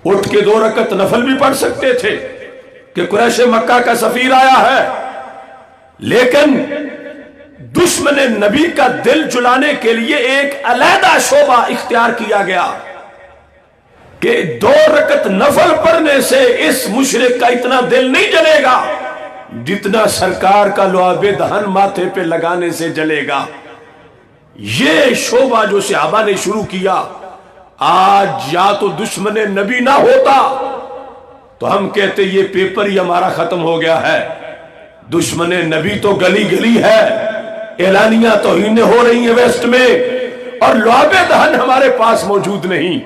اٹھ کے 2 رکعت نفل بھی پڑھ سکتے تھے کہ قریش مکہ کا سفیر آیا ہے، لیکن دشمن نبی کا دل جلانے کے لیے ایک علیحدہ شعبہ اختیار کیا گیا کہ 2 رکعت نفل پڑھنے سے اس مشرک کا اتنا دل نہیں جلے گا جتنا سرکار کا لعاب دہن ماتھے پہ لگانے سے جلے گا۔ یہ شعبہ جو صحابہ نے شروع کیا، آج یا تو دشمن نبی نہ ہوتا تو ہم کہتے یہ پیپر ہی ہمارا ختم ہو گیا ہے، دشمن نبی تو گلی گلی ہے، اعلانیہ توہینیں ہو رہی ہیں ویسٹ میں، اور لعاب دہن ہمارے پاس موجود نہیں.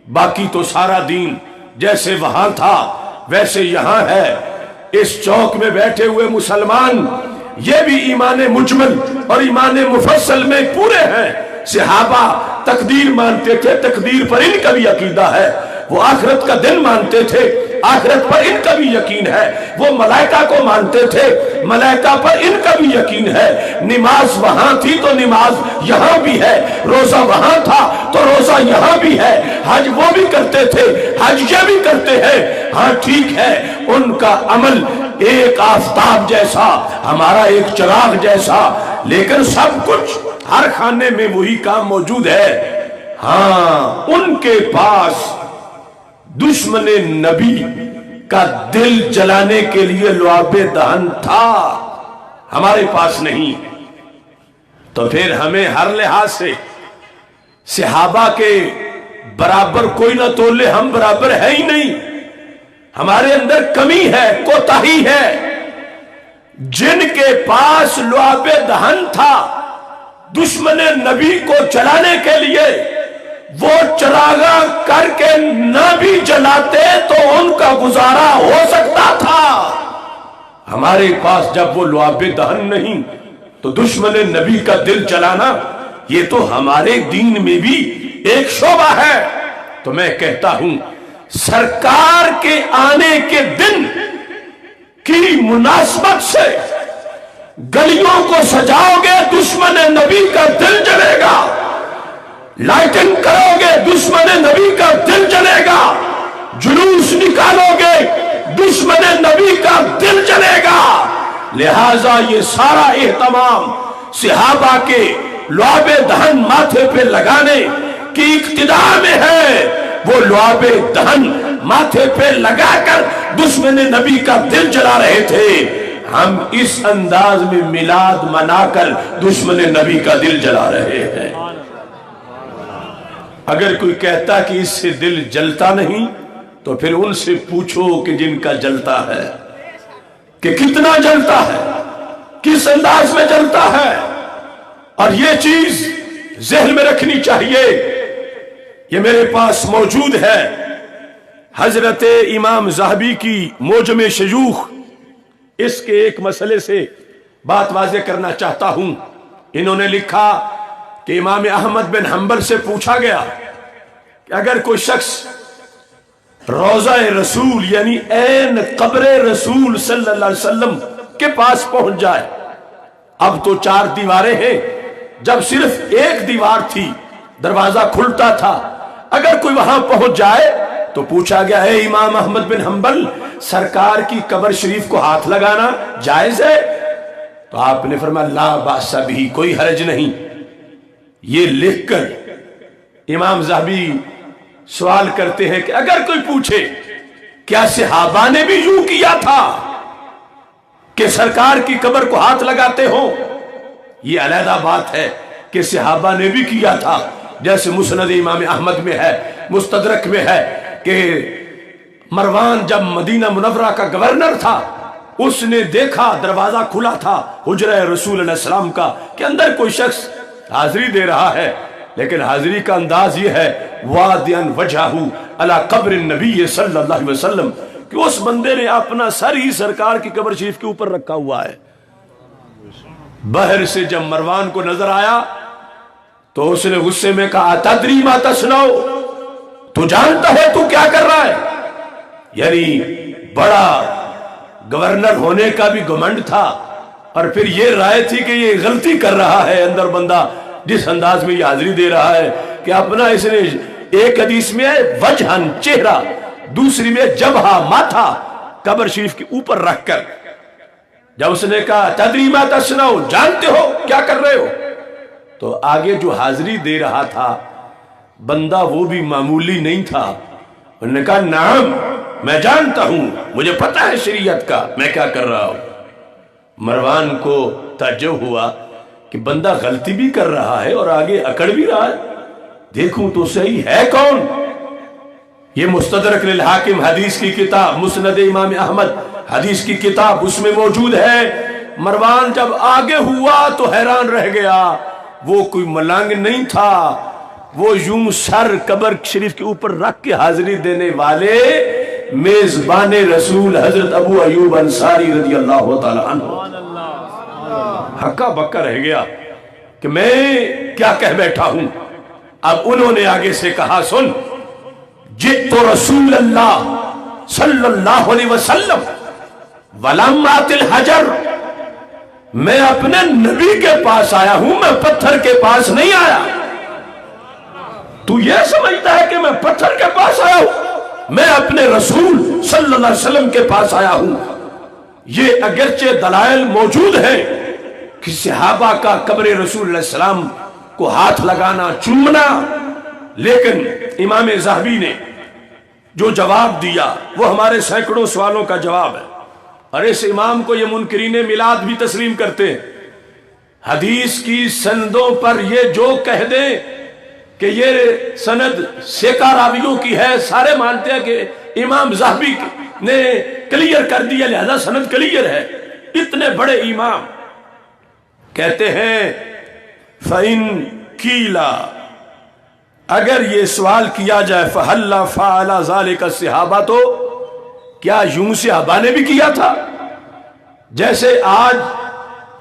باقی تو سارا دین جیسے وہاں تھا ویسے یہاں ہے. اس چوک میں بیٹھے ہوئے مسلمان یہ بھی ایمان مجمل اور ایمان مفصل میں پورے ہیں. صحابہ تقدیر مانتے تھے، تقدیر پر ان کا بھی عقیدہ ہے. وہ آخرت کا دن مانتے تھے، آخرت پر ان کا بھی یقین ہے. وہ ملائکہ کو مانتے تھے، ملائکہ پر ان کا بھی یقین ہے. نماز وہاں تھی تو نماز یہاں بھی ہے، روزہ وہاں تھا تو روزہ یہاں بھی ہے. حج وہ بھی کرتے تھے، حج یہ بھی کرتے ہیں. ہاں ٹھیک ہے، ان کا عمل ایک آفتاب جیسا، ہمارا ایک چراغ جیسا، لیکن سب کچھ ہر خانے میں وہی کام موجود ہے. ہاں ان کے پاس دشمن نبی کا دل جلانے کے لیے لعاب دہن تھا، ہمارے پاس نہیں. تو پھر ہمیں ہر لحاظ سے صحابہ کے برابر کوئی نہ تولے، ہم برابر ہے ہی نہیں. ہمارے اندر کمی ہے، کوتاہی ہے. جن کے پاس لعاب دہن تھا دشمن نبی کو جلانے کے لیے، وہ چراغاں کر کے نہ بھی جلاتے تو ان کا گزارا ہو سکتا تھا. ہمارے پاس جب وہ لعاب دہن نہیں تو دشمن نبی کا دل جلانا یہ تو ہمارے دین میں بھی ایک شعبہ ہے. تو میں کہتا ہوں سرکار کے آنے کے دن کی مناسبت سے گلیوں کو سجاؤ گے دشمن نبی کا دل جلے گا. لائٹنگ کرو گے دشمن نبی کا دل جلے گا. جلوس نکالو گے دشمن نبی کا دل جلے گا. لہذا یہ سارا اہتمام صحابہ کے لعاب دہن ماتھے پہ لگانے کی اقتدا میں ہے. وہ لعاب دہن ماتھے پہ لگا کر دشمن نبی کا دل جلا رہے تھے. ہم اس انداز میں میلاد منا کر دشمن نبی کا دل جلا رہے ہیں. اگر کوئی کہتا کہ اس سے دل جلتا نہیں تو پھر ان سے پوچھو کہ جن کا جلتا ہے کہ کتنا جلتا ہے، کس انداز میں جلتا ہے. اور یہ چیز ذہن میں رکھنی چاہیے. یہ میرے پاس موجود ہے حضرت امام ذہبی کی موجم شیوخ. اس کے ایک مسئلے سے بات واضح کرنا چاہتا ہوں. انہوں نے لکھا کہ امام احمد بن حنبل سے پوچھا گیا کہ اگر کوئی شخص روضہ رسول یعنی عین قبر رسول صلی اللہ علیہ وسلم کے پاس پہنچ جائے، اب تو 4 دیواریں ہیں، جب صرف ایک دیوار تھی دروازہ کھلتا تھا، اگر کوئی وہاں پہنچ جائے تو پوچھا گیا اے امام احمد بن حنبل سرکار کی قبر شریف کو ہاتھ لگانا جائز ہے؟ تو آپ نے فرمایا لا باس بھی، کوئی حرج نہیں. یہ لکھ کر امام ذہبی سوال کرتے ہیں کہ اگر کوئی پوچھے کیا صحابہ نے بھی یوں کیا تھا کہ سرکار کی قبر کو ہاتھ لگاتے ہو؟ یہ علیحدہ بات ہے کہ صحابہ نے بھی کیا تھا. جیسے مسند امام احمد میں ہے، مستدرک میں ہے کہ مروان جب مدینہ منورہ کا گورنر تھا اس نے دیکھا دروازہ کھلا تھا حجرہ رسول اللہ علیہ السلام کا کہ اندر کوئی شخص حاضری دے رہا ہے، لیکن حاضری کا انداز یہ ہے وادیان وجہہ علی قبر النبی صلی اللہ علیہ وسلم کہ اس بندے نے اپنا سر ہی سرکار کی قبر شریف کے اوپر رکھا ہوا ہے. باہر سے جب مروان کو نظر آیا تو اس نے غصے میں کہا تدری ما تصنع، تو جانتا ہے تو کیا کر رہا ہے؟ یعنی بڑا گورنر ہونے کا بھی گھمنڈ تھا اور پھر یہ رائے تھی کہ یہ غلطی کر رہا ہے اندر بندہ جس انداز میں یہ حاضری دے رہا ہے کہ اپنا اس نے ایک حدیث میں وجہن چہرہ، دوسری میں جبہہ ماتھا قبر شریف کے اوپر رکھ کر جب اس نے کہا تدری ما تصنع، جانتے ہو کیا کر رہے ہو، تو آگے جو حاضری دے رہا تھا بندہ وہ بھی معمولی نہیں تھا. انہوں نے کہا نعم میں جانتا ہوں، مجھے پتا ہے شریعت کا میں کیا کر رہا ہوں. مروان کو تعجب ہوا کہ بندہ غلطی بھی کر رہا ہے اور آگے اکڑ بھی رہا ہے، دیکھوں تو صحیح ہے کون. یہ مستدرک للحاکم حدیث کی کتاب، مسند امام احمد حدیث کی کتاب، اس میں موجود ہے. مروان جب آگے ہوا تو حیران رہ گیا، وہ کوئی ملنگ نہیں تھا، وہ یوں سر قبر شریف کے اوپر رکھ کے حاضری دینے والے میزبان رسول حضرت ابو ایوب انصاری رضی اللہ تعالی عنہ ہکا بکا رہ گیا کہ میں کیا کہہ بیٹھا ہوں۔ اب انہوں نے آگے سے کہا سن، جئت رسول اللہ صلی اللہ علیہ وسلم ولم آت الحجر، میں اپنے نبی کے پاس آیا ہوں، میں پتھر کے پاس نہیں آیا۔ تو یہ سمجھتا ہے کہ میں پتھر کے پاس آیا ہوں؟ میں اپنے رسول صلی اللہ علیہ وسلم کے پاس آیا ہوں۔ یہ اگرچہ دلائل موجود ہیں کہ صحابہ کا قبر رسول اللہ علیہ وسلم کو ہاتھ لگانا، چومنا، لیکن امام ذہبی نے جو جواب دیا وہ ہمارے سینکڑوں سوالوں کا جواب ہے، اور اس امام کو یہ منکرین میلاد بھی تسلیم کرتے ہیں۔ حدیث کی سندوں پر یہ جو کہہ دیں کہ یہ سند سیکا راویوں کی ہے، سارے مانتے ہیں کہ امام ذہبی نے کلیئر کر دیا لہذا سند کلیئر ہے۔ اتنے بڑے امام کہتے ہیں فَإِن قِيلَ، اگر یہ سوال کیا جائے فَهَلَّ فَعَلَ ذَلِكَ الصِّحَابَةُ، تو کیا یوں صحابہ نے بھی کیا تھا؟ جیسے آج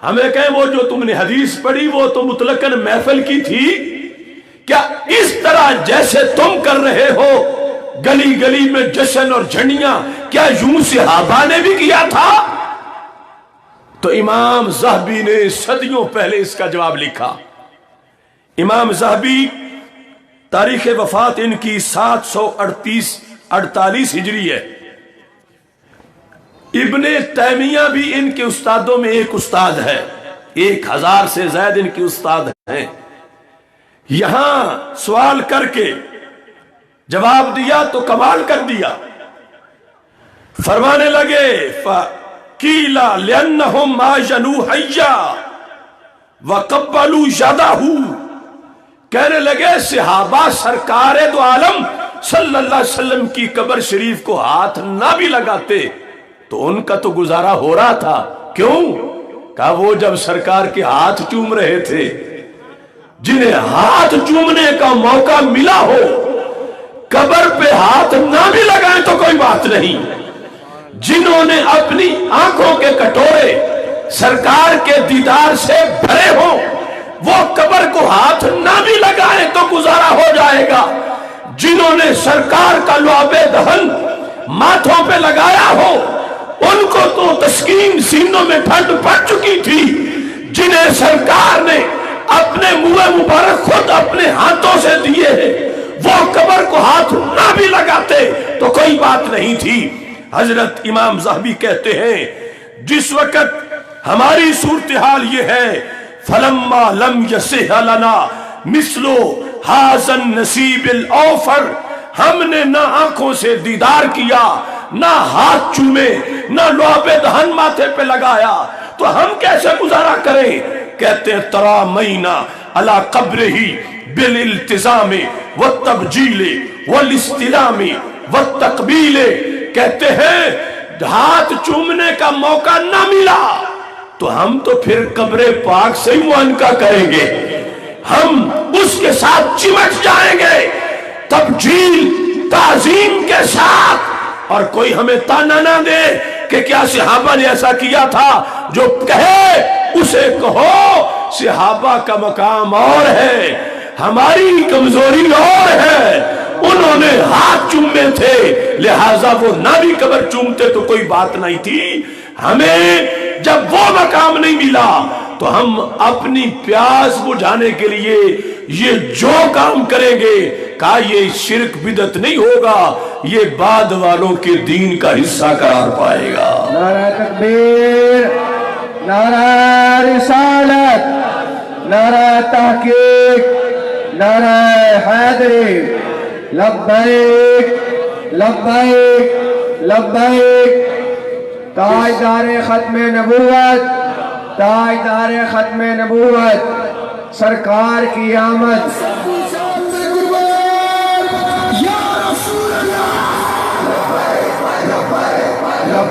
ہمیں کہیں وہ جو تم نے حدیث پڑھی وہ تو مطلقاً محفل کی تھی، کیا اس طرح جیسے تم کر رہے ہو گلی گلی میں جشن اور جھنڈیاں، کیا یوں صحابہ نے بھی کیا تھا؟ تو امام ذہبی نے صدیوں پہلے اس کا جواب لکھا۔ امام ذہبی تاریخ وفات ان کی 748 ہجری ہے۔ ابن تیمیہ بھی ان کے استادوں میں ایک استاد ہے، 1000 سے زائد ان کی استاد ہیں۔ یہاں سوال کر کے جواب دیا تو کمال کر دیا، فرمانے لگے فَقِيلَ لِأَنَّهُمْ مَا جَنُوا حَيَّا وَقَبَّلُوا يَدَهُ، کہنے لگے صحابہ سرکار دو عالم صلی اللہ علیہ وسلم کی قبر شریف کو ہاتھ نہ بھی لگاتے تو ان کا تو گزارا ہو رہا تھا۔ کیوں؟ کہا وہ جب سرکار کے ہاتھ چوم رہے تھے، جنہیں ہاتھ چومنے کا موقع ملا ہو قبر پہ ہاتھ نہ بھی لگائیں تو کوئی بات نہیں، جنہوں نے اپنی آنکھوں کے کٹورے سرکار کے دیدار سے بھرے ہوں وہ قبر کو ہاتھ نہ بھی لگائیں تو گزارا ہو جائے گا، جنہوں نے سرکار کا لعاب دہن ماتھوں پہ لگایا ہو ان کو تو تسکین سینوں میں ٹھنڈ پڑ چکی تھی، جنہیں سرکار نے اپنے منہ مبارک خود اپنے ہاتھوں سے دیے ہیں وہ قبر کو ہاتھ نہ بھی لگاتے تو کوئی بات نہیں تھی۔ حضرت امام ذہبی کہتے ہیں جس وقت ہماری صورتحال یہ ہے فَلَمَّا لَمْ يَسِحَ لَنَا مِثْلُ هَذَا النَّصِيبِ الْأَوْفَرِ، ہم نے نہ آنکھوں سے دیدار کیا، نہ ہاتھ چومے، نہ لعاب دہن ماتھے پہ لگایا تو ہم کیسے گزارا کریں؟ کہتے ہیں ترامینا علی قبرہ بالالتزام والتبجیل والاستلام والتقبیل، کہتے ہیں ہاتھ چومنے کا موقع نہ ملا تو ہم تو پھر قبر پاک سے ہی معانقہ کریں گے، ہم اس کے ساتھ چمٹ جائیں گے تبجیل تعظیم کے ساتھ، اور کوئی ہمیں تانا نہ دے کہ کیا صحابہ نے ایسا کیا تھا، جو کہے اسے کہو صحابہ کا مقام اور ہے، ہماری کمزوری اور ہے، انہوں نے ہاتھ چومے تھے لہٰذا وہ نہ بھی قبر چومتے تو کوئی بات نہیں تھی، ہمیں جب وہ مقام نہیں ملا تو ہم اپنی پیاس بجھانے کے لیے یہ جو کام کریں گے، کہا یہ شرک بدعت نہیں ہوگا، یہ بعد والوں کے دین کا حصہ قرار پائے گا۔ نعرہ تکبیر، نعرہ رسالت، نعرہ تحقیق، نعرہ حیدری، لبیک لبیک لبیک، تاجدار ختم نبوت، تاجدار ختم نبوت، سرکار کی آمد۔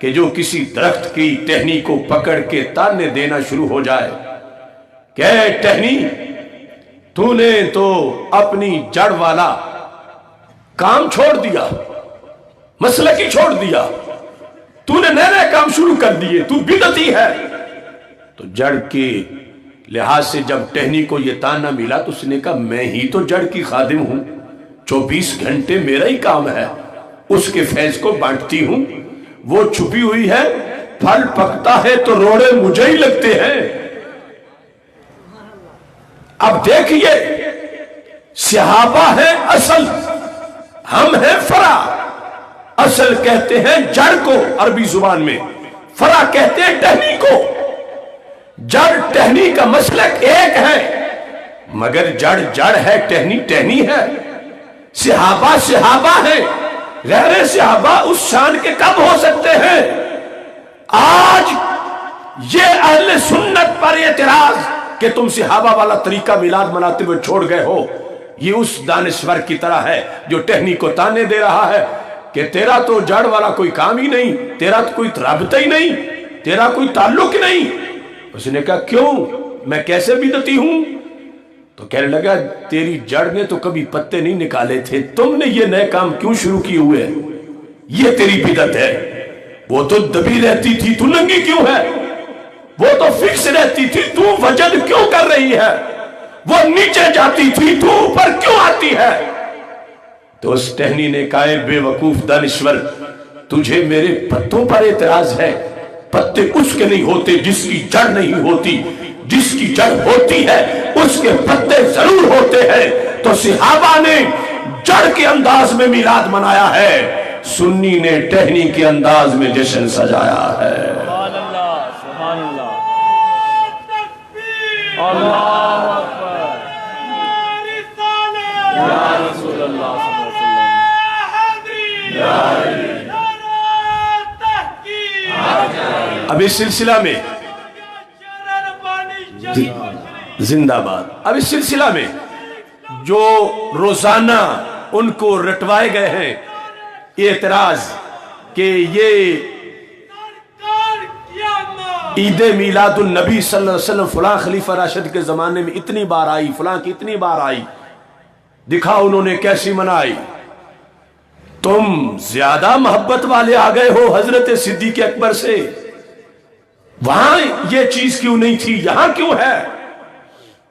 کہ جو کسی درخت کی ٹہنی کو پکڑ کے تانے دینا شروع ہو جائے کہ اے ٹہنی، تو نے تو اپنی جڑ والا کام چھوڑ دیا، مسلک ہی چھوڑ دیا، تو نے نئے نئے کام شروع کر دیے، تو بدعتی ہے۔ تو جڑ کے لحاظ سے جب ٹہنی کو یہ تانا ملا تو اس نے کہا میں ہی تو جڑ کی خادم ہوں، 24 گھنٹے میرا ہی کام ہے، اس کے فیض کو بانٹتی ہوں، وہ چھپی ہوئی ہے، پھل پکتا ہے تو روڑے مجھے ہی لگتے ہیں۔ اب دیکھیے، صحابہ ہے اصل، ہم ہیں فرع۔ اصل کہتے ہیں جڑ کو عربی زبان میں، فرع کہتے ہیں ٹہنی کو۔ جڑ ٹہنی کا مسلک ایک ہے، مگر جڑ جڑ ہے، ٹہنی ٹہنی ہے۔ صحابہ صحابہ ہیں، غیر صحابہ اس شان کے کب ہو سکتے ہیں؟ آج یہ اہل سنت پر اعتراض کہ تم صحابہ والا طریقہ میلاد مناتے ہوئے چھوڑ گئے ہو، یہ اس دانشور کی طرح ہے جو ٹہنی کو تانے دے رہا ہے کہ تیرا تو جڑ والا کوئی کام ہی نہیں، تیرا تو کوئی رابطہ ہی نہیں، تیرا کوئی تعلق نہیں۔ اس نے کہا کیوں، میں کیسے بدعتی ہوں؟ تو کہنے لگا تیری جڑ نے تو کبھی پتے نہیں نکالے تھے، تم نے یہ نئے کام کیوں شروع کیے ہوئے؟ یہ تیری بدعت ہے۔ وہ تو دبی رہتی تھی، تو ننگی کیوں ہے؟ وہ تو فکس رہتی تھی، تو وجد کیوں کر رہی ہے؟ وہ نیچے جاتی تھی، تو اوپر کیوں آتی ہے؟ تو اس ٹہنی نے کہا اے بے وقوف دانشور، تجھے میرے پتوں پر اعتراض ہے؟ پتے اس کے نہیں ہوتے جس کی جڑ نہیں ہوتی، جس کی جڑ ہوتی ہے اس کے پتے ضرور ہوتے ہیں۔ تو صحابہ نے جڑ کے انداز میں میلاد منایا ہے، سنی نے ٹہنی کے انداز میں جشن سجایا ہے۔ سبحان اللہ، سبحان اللہ، اللہ اکبر، یا رسول اللہ صلی اللہ علیہ وسلم۔ اب اس سلسلہ میں زندہ باد، اب اس سلسلہ میں جو روزانہ ان کو رٹوائے گئے ہیں اعتراض کہ یہ عید میلاد النبی صلی اللہ علیہ وسلم فلاں خلیفہ راشد کے زمانے میں اتنی بار آئی، فلاں کی اتنی بار آئی، دکھا انہوں نے کیسی منائی۔ تم زیادہ محبت والے آ گئے ہو حضرت صدیق اکبر سے، وہاں یہ چیز کیوں نہیں تھی، یہاں کیوں ہے؟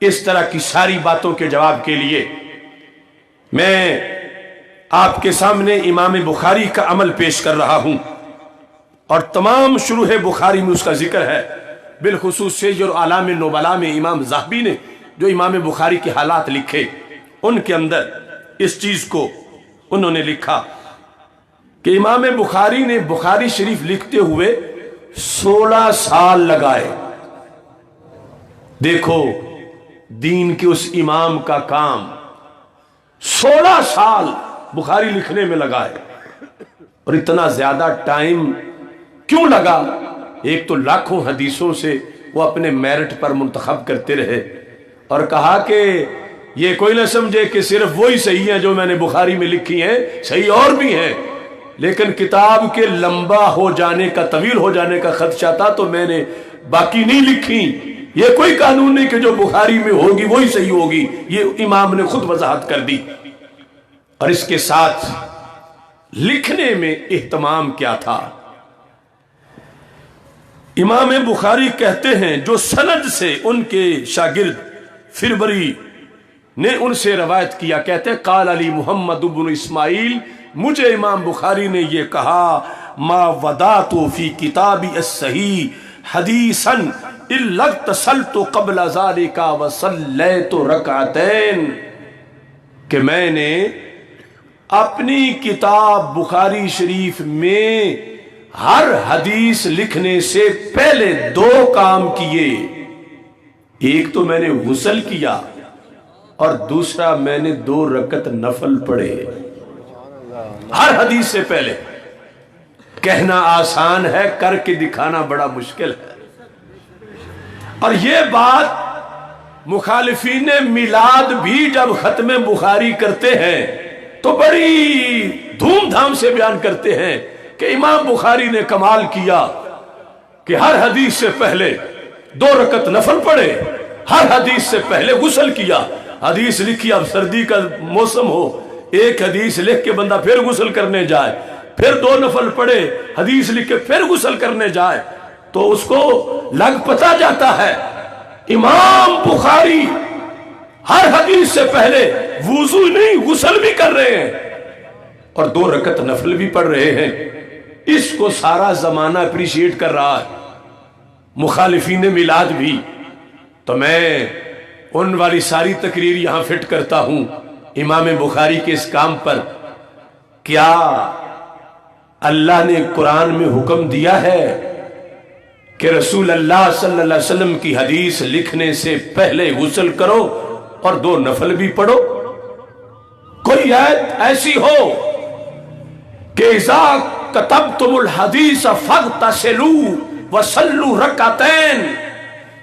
اس طرح کی ساری باتوں کے جواب کے لیے میں آپ کے سامنے امام بخاری کا عمل پیش کر رہا ہوں، اور تمام شروح بخاری میں اس کا ذکر ہے، بالخصوص سیر اعلام نبلاء میں امام ذہبی نے جو امام بخاری کے حالات لکھے، ان کے اندر اس چیز کو انہوں نے لکھا کہ امام بخاری نے بخاری شریف لکھتے ہوئے 16 سال لگائے۔ دیکھو دین کے اس امام کا کام، 16 سال بخاری لکھنے میں لگائے۔ اور اتنا زیادہ ٹائم کیوں لگا؟ ایک تو لاکھوں حدیثوں سے وہ اپنے میرٹ پر منتخب کرتے رہے، اور کہا کہ یہ کوئی نہ سمجھے کہ صرف وہی صحیح ہیں جو میں نے بخاری میں لکھی ہیں، صحیح اور بھی ہیں، لیکن کتاب کے لمبا ہو جانے کا، طویل ہو جانے کا خدشہ تھا تو میں نے باقی نہیں لکھی۔ یہ کوئی قانون نہیں کہ جو بخاری میں ہوگی وہی صحیح ہوگی، یہ امام نے خود وضاحت کر دی۔ اور اس کے ساتھ لکھنے میں اہتمام کیا تھا؟ امام بخاری کہتے ہیں جو سند سے ان کے شاگرد فربری نے ان سے روایت کیا، کہتے ہیں قال علی محمد بن اسماعیل، مجھے امام بخاری نے یہ کہا ما ودعت فی کتابی الصحیح حدیثا الا اغتسلت قبل ذلك وصلیت رکعتین، کہ میں نے اپنی کتاب بخاری شریف میں ہر حدیث لکھنے سے پہلے 2 کام کیے، ایک تو میں نے غسل کیا اور دوسرا میں نے 2 رکعت نفل پڑھے ہر حدیث سے پہلے۔ کہنا آسان ہے، کر کے دکھانا بڑا مشکل ہے۔ اور یہ بات مخالفین میلاد بھی جب ختم بخاری کرتے ہیں تو بڑی دھوم دھام سے بیان کرتے ہیں کہ امام بخاری نے کمال کیا کہ ہر حدیث سے پہلے 2 رکعت نفل پڑھے، ہر حدیث سے پہلے غسل کیا۔ حدیث لکھی، اب سردی کا موسم ہو، ایک حدیث لکھ کے بندہ پھر غسل کرنے جائے، پھر 2 نفل پڑھے، حدیث لکھ کے پھر غسل کرنے جائے تو اس کو لگ پتا جاتا ہے امام بخاری ہر حدیث سے پہلے وضو نہیں غسل بھی کر رہے ہیں اور 2 رکعت نفل بھی پڑھ رہے ہیں۔ اس کو سارا زمانہ اپریشیٹ کر رہا ہے، مخالفین میلاد بھی۔ تو میں ان والی ساری تقریر یہاں فٹ کرتا ہوں امام بخاری کے اس کام پر۔ کیا اللہ نے قرآن میں حکم دیا ہے کہ رسول اللہ صلی اللہ علیہ وسلم کی حدیث لکھنے سے پہلے غسل کرو اور 2 نفل بھی پڑھو؟ کوئی آیت ایسی ہو کہ اذا کتبتم الحدیث فاغتسلوا وصلوا رکعتین،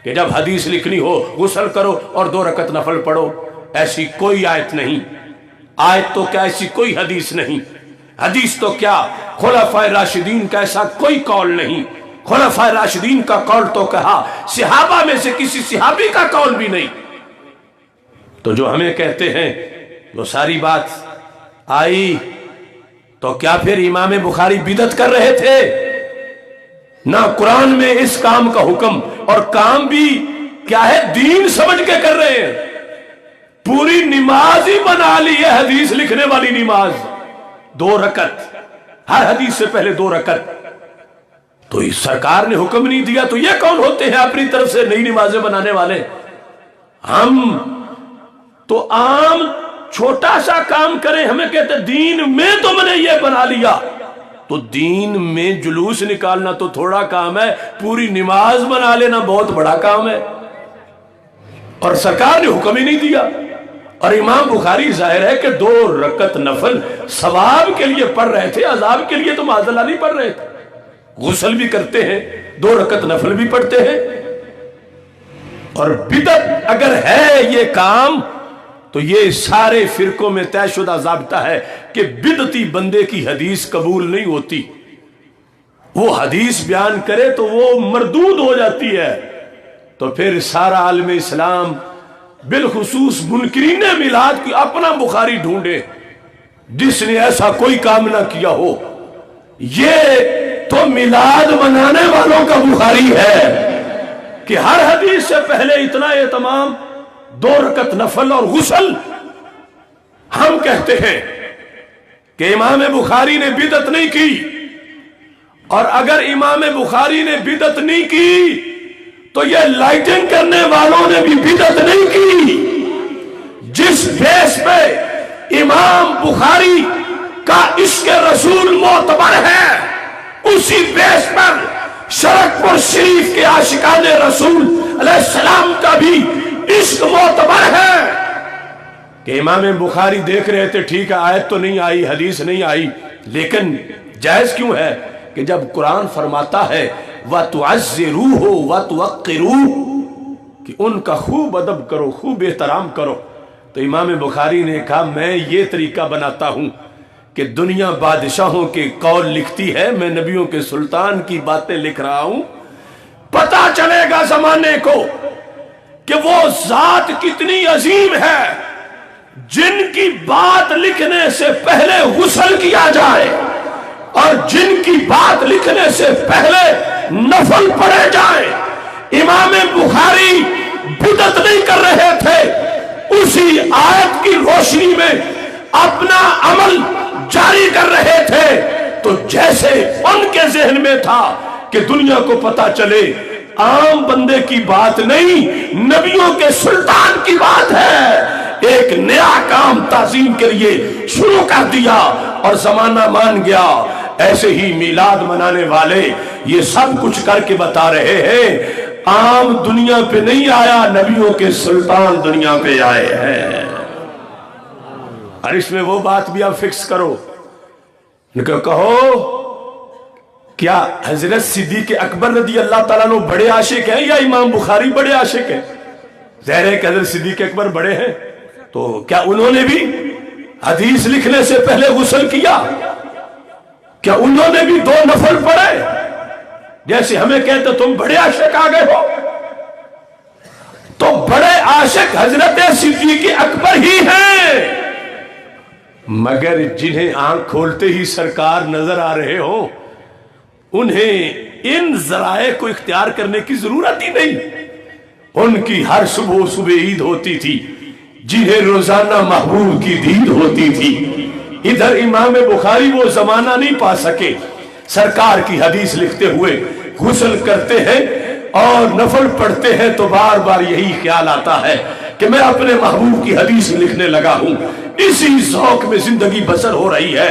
کہ جب حدیث لکھنی ہو غسل کرو اور 2 رکعت نفل پڑھو؟ ایسی کوئی آیت نہیں۔ آیت تو کیا، ایسی کوئی حدیث نہیں۔ حدیث تو کیا، خلفائے راشدین کا ایسا کوئی قول نہیں۔ خلفائے راشدین کا قول تو کہا، صحابہ میں سے کسی صحابی کا قول بھی نہیں۔ تو جو ہمیں کہتے ہیں وہ ساری بات آئی تو کیا پھر امام بخاری بدعت کر رہے تھے؟ نہ قرآن میں اس کام کا حکم، اور کام بھی کیا ہے، دین سمجھ کے کر رہے ہیں۔ پوری نماز ہی بنا لی ہے حدیث لکھنے والی نماز، 2 رکعت، ہر حدیث سے پہلے 2 رکعت۔ تو اس سرکار نے حکم نہیں دیا تو یہ کون ہوتے ہیں اپنی طرف سے نئی نمازیں بنانے والے؟ ہم تو عام چھوٹا سا کام کریں ہمیں کہتے دین میں تم نے یہ بنا لیا۔ تو دین میں جلوس نکالنا تو تھوڑا کام ہے، پوری نماز بنا لینا بہت بڑا کام ہے، اور سرکار نے حکم ہی نہیں دیا۔ اور امام بخاری ظاہر ہے کہ 2 رکعت نفل ثواب کے لیے پڑھ رہے تھے، عذاب کے لیے تو معاذ اللہ نہیں پڑھ رہے تھے۔ غسل بھی کرتے ہیں، 2 رکعت نفل بھی پڑھتے ہیں۔ اور بدعت اگر ہے یہ کام تو یہ سارے فرقوں میں طے شدہ ضابطہ ہے کہ بدعتی بندے کی حدیث قبول نہیں ہوتی۔ وہ حدیث بیان کرے تو وہ مردود ہو جاتی ہے۔ تو پھر سارا عالم اسلام بالخصوص منکرین میلاد کی اپنا بخاری ڈھونڈے جس نے ایسا کوئی کام نہ کیا ہو۔ یہ تو میلاد منانے والوں کا بخاری ہے کہ ہر حدیث سے پہلے اتنا اہتمام، 2 رکعت نفل اور غسل۔ ہم کہتے ہیں کہ امام بخاری نے بدعت نہیں کی، اور اگر امام بخاری نے بدعت نہیں کی تو یہ لائٹنگ کرنے والوں نے بھی بدعت نہیں کی۔ جس بیس پہ امام بخاری کا عشق رسول معتبر ہے، اسی بیس پر شرک پور شریف کے عاشقان رسول علیہ السلام کا بھی عشق معتبر ہے۔ کہ امام بخاری دیکھ رہے تھے ٹھیک ہے آیت تو نہیں آئی، حدیث نہیں آئی، لیکن جائز کیوں ہے کہ جب قرآن فرماتا ہے وَتُعَزِّرُوهُ وَتُوَقِّرُوهُ کہ ان کا خوب ادب کرو، خوب احترام کرو، تو امام بخاری نے کہا میں یہ طریقہ بناتا ہوں کہ دنیا بادشاہوں کے قول لکھتی ہے، میں نبیوں کے سلطان کی باتیں لکھ رہا ہوں، پتہ چلے گا زمانے کو کہ وہ ذات کتنی عظیم ہے جن کی بات لکھنے سے پہلے غسل کیا جائے اور جن کی بات لکھنے سے پہلے نفل پڑھے جائیں۔ امام بخاری بدعت نہیں کر رہے تھے، اسی آیت کی روشنی میں اپنا عمل جاری کر رہے تھے۔ تو جیسے ان کے ذہن میں تھا کہ دنیا کو پتا چلے عام بندے کی بات نہیں، نبیوں کے سلطان کی بات ہے، ایک نیا کام تعظیم کے لیے شروع کر دیا اور زمانہ مان گیا۔ ایسے ہی میلاد منانے والے یہ سب کچھ کر کے بتا رہے ہیں عام دنیا پہ نہیں آیا، نبیوں کے سلطان دنیا پہ آئے ہیں۔ اور اس میں وہ بات بھی آپ فکس کرو، ان کو کہو کیا حضرت صدیق اکبر رضی اللہ تعالیٰ عنہ بڑے عاشق ہیں یا امام بخاری بڑے عاشق ہیں؟ ظاہر ہے کہ حضرت صدیق اکبر بڑے ہیں، تو کیا انہوں نے بھی حدیث لکھنے سے پہلے غسل کیا؟ کیا انہوں نے بھی 2 نفل پڑھے؟ جیسے ہمیں کہتے تم بڑے عاشق آ گئے ہو، تو بڑے عاشق حضرت صدیق اکبر ہی ہیں، مگر جنہیں آنکھ کھولتے ہی سرکار نظر آ رہے ہوں انہیں ان ذرائع کو اختیار کرنے کی ضرورت ہی نہیں۔ ان کی ہر صبح عید ہوتی تھی، جنہیں روزانہ محبوب کی دید ہوتی تھی۔ ادھر امام بخاری وہ زمانہ نہیں پا سکے، سرکار کی حدیث لکھتے ہوئے غسل کرتے ہیں اور نفل پڑھتے ہیں تو بار بار یہی خیال آتا ہے کہ میں اپنے محبوب کی حدیث لکھنے لگا ہوں۔ اسی ذوق میں زندگی بسر ہو رہی ہے۔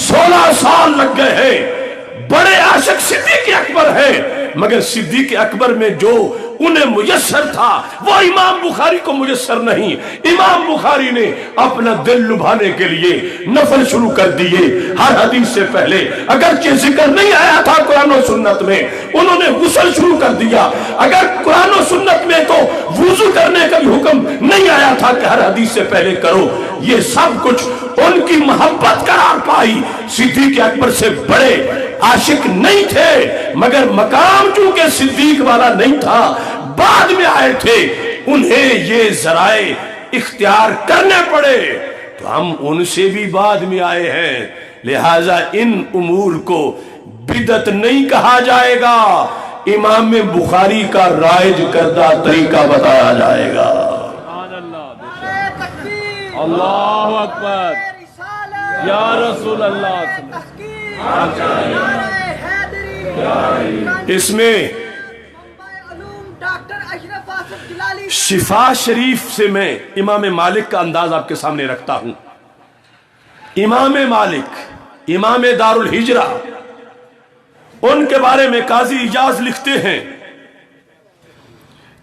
16 سال لگ گئے ہیں، بڑے عاشق صدیق اکبر ہیں، مگر صدیق اکبر میں جو انہیں میسر تھا وہ امام بخاری کو میسر نہیں۔ امام بخاری نے اپنا دل لبھانے کے لیے نفل شروع کر دیے۔ ہر حدیث سے پہلے اگرچہ ذکر نہیں آیا تھا قرآن و سنت میں، انہوں نے غسل شروع کر دیا۔ اگر قرآن و سنت میں تو وضو کرنے کا بھی حکم نہیں آیا تھا کہ ہر حدیث سے پہلے کرو۔ یہ سب کچھ ان کی محبت قرار پائی۔ صدیق اکبر سے بڑے عاشق نہیں تھے، مگر مقام چونکہ صدیق والا نہیں تھا، بعد میں آئے تھے، انہیں یہ ذرائع اختیار کرنے پڑے، تو ہم ان سے بھی بعد میں آئے ہیں، لہٰذا ان امور کو بدعت نہیں کہا جائے گا، امام بخاری کا رائج کردہ طریقہ بتایا جائے گا۔ اللہ اکبر، یا رسول اللہ۔ اس میں شفا شریف سے میں امام مالک کا انداز آپ کے سامنے رکھتا ہوں۔ امام مالک امام دار الہجرہ، ان کے بارے میں قاضی اجاز لکھتے ہیں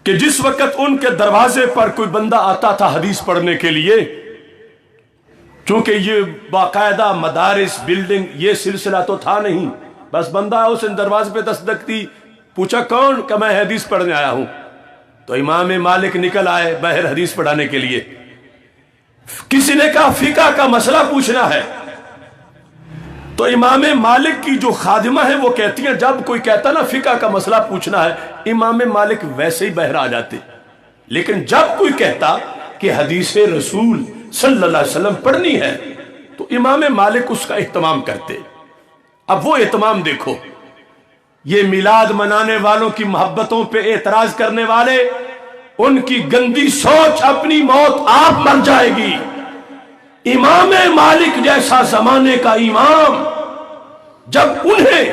کہ جس وقت ان کے دروازے پر کوئی بندہ آتا تھا حدیث پڑھنے کے لیے، چونکہ یہ باقاعدہ مدارس بلڈنگ یہ سلسلہ تو تھا نہیں، بس بندہ اس دروازے پہ دستک دی، پوچھا کون؟ کہ میں حدیث پڑھنے آیا ہوں۔ تو امام مالک نکل آئے باہر حدیث پڑھانے کے لیے۔ کسی نے کہا فقہ کا مسئلہ پوچھنا ہے، تو امام مالک کی جو خادمہ ہے وہ کہتی ہیں جب کوئی کہتا نا فقہ کا مسئلہ پوچھنا ہے، امام مالک ویسے ہی باہر آ جاتے، لیکن جب کوئی کہتا کہ حدیث رسول صلی اللہ علیہ وسلم پڑھنی ہے تو امام مالک اس کا اہتمام کرتے۔ اب وہ اہتمام دیکھو، یہ میلاد منانے والوں کی محبتوں پہ اعتراض کرنے والے، ان کی گندی سوچ اپنی موت آپ مر جائے گی۔ امام مالک جیسا زمانے کا امام، جب انہیں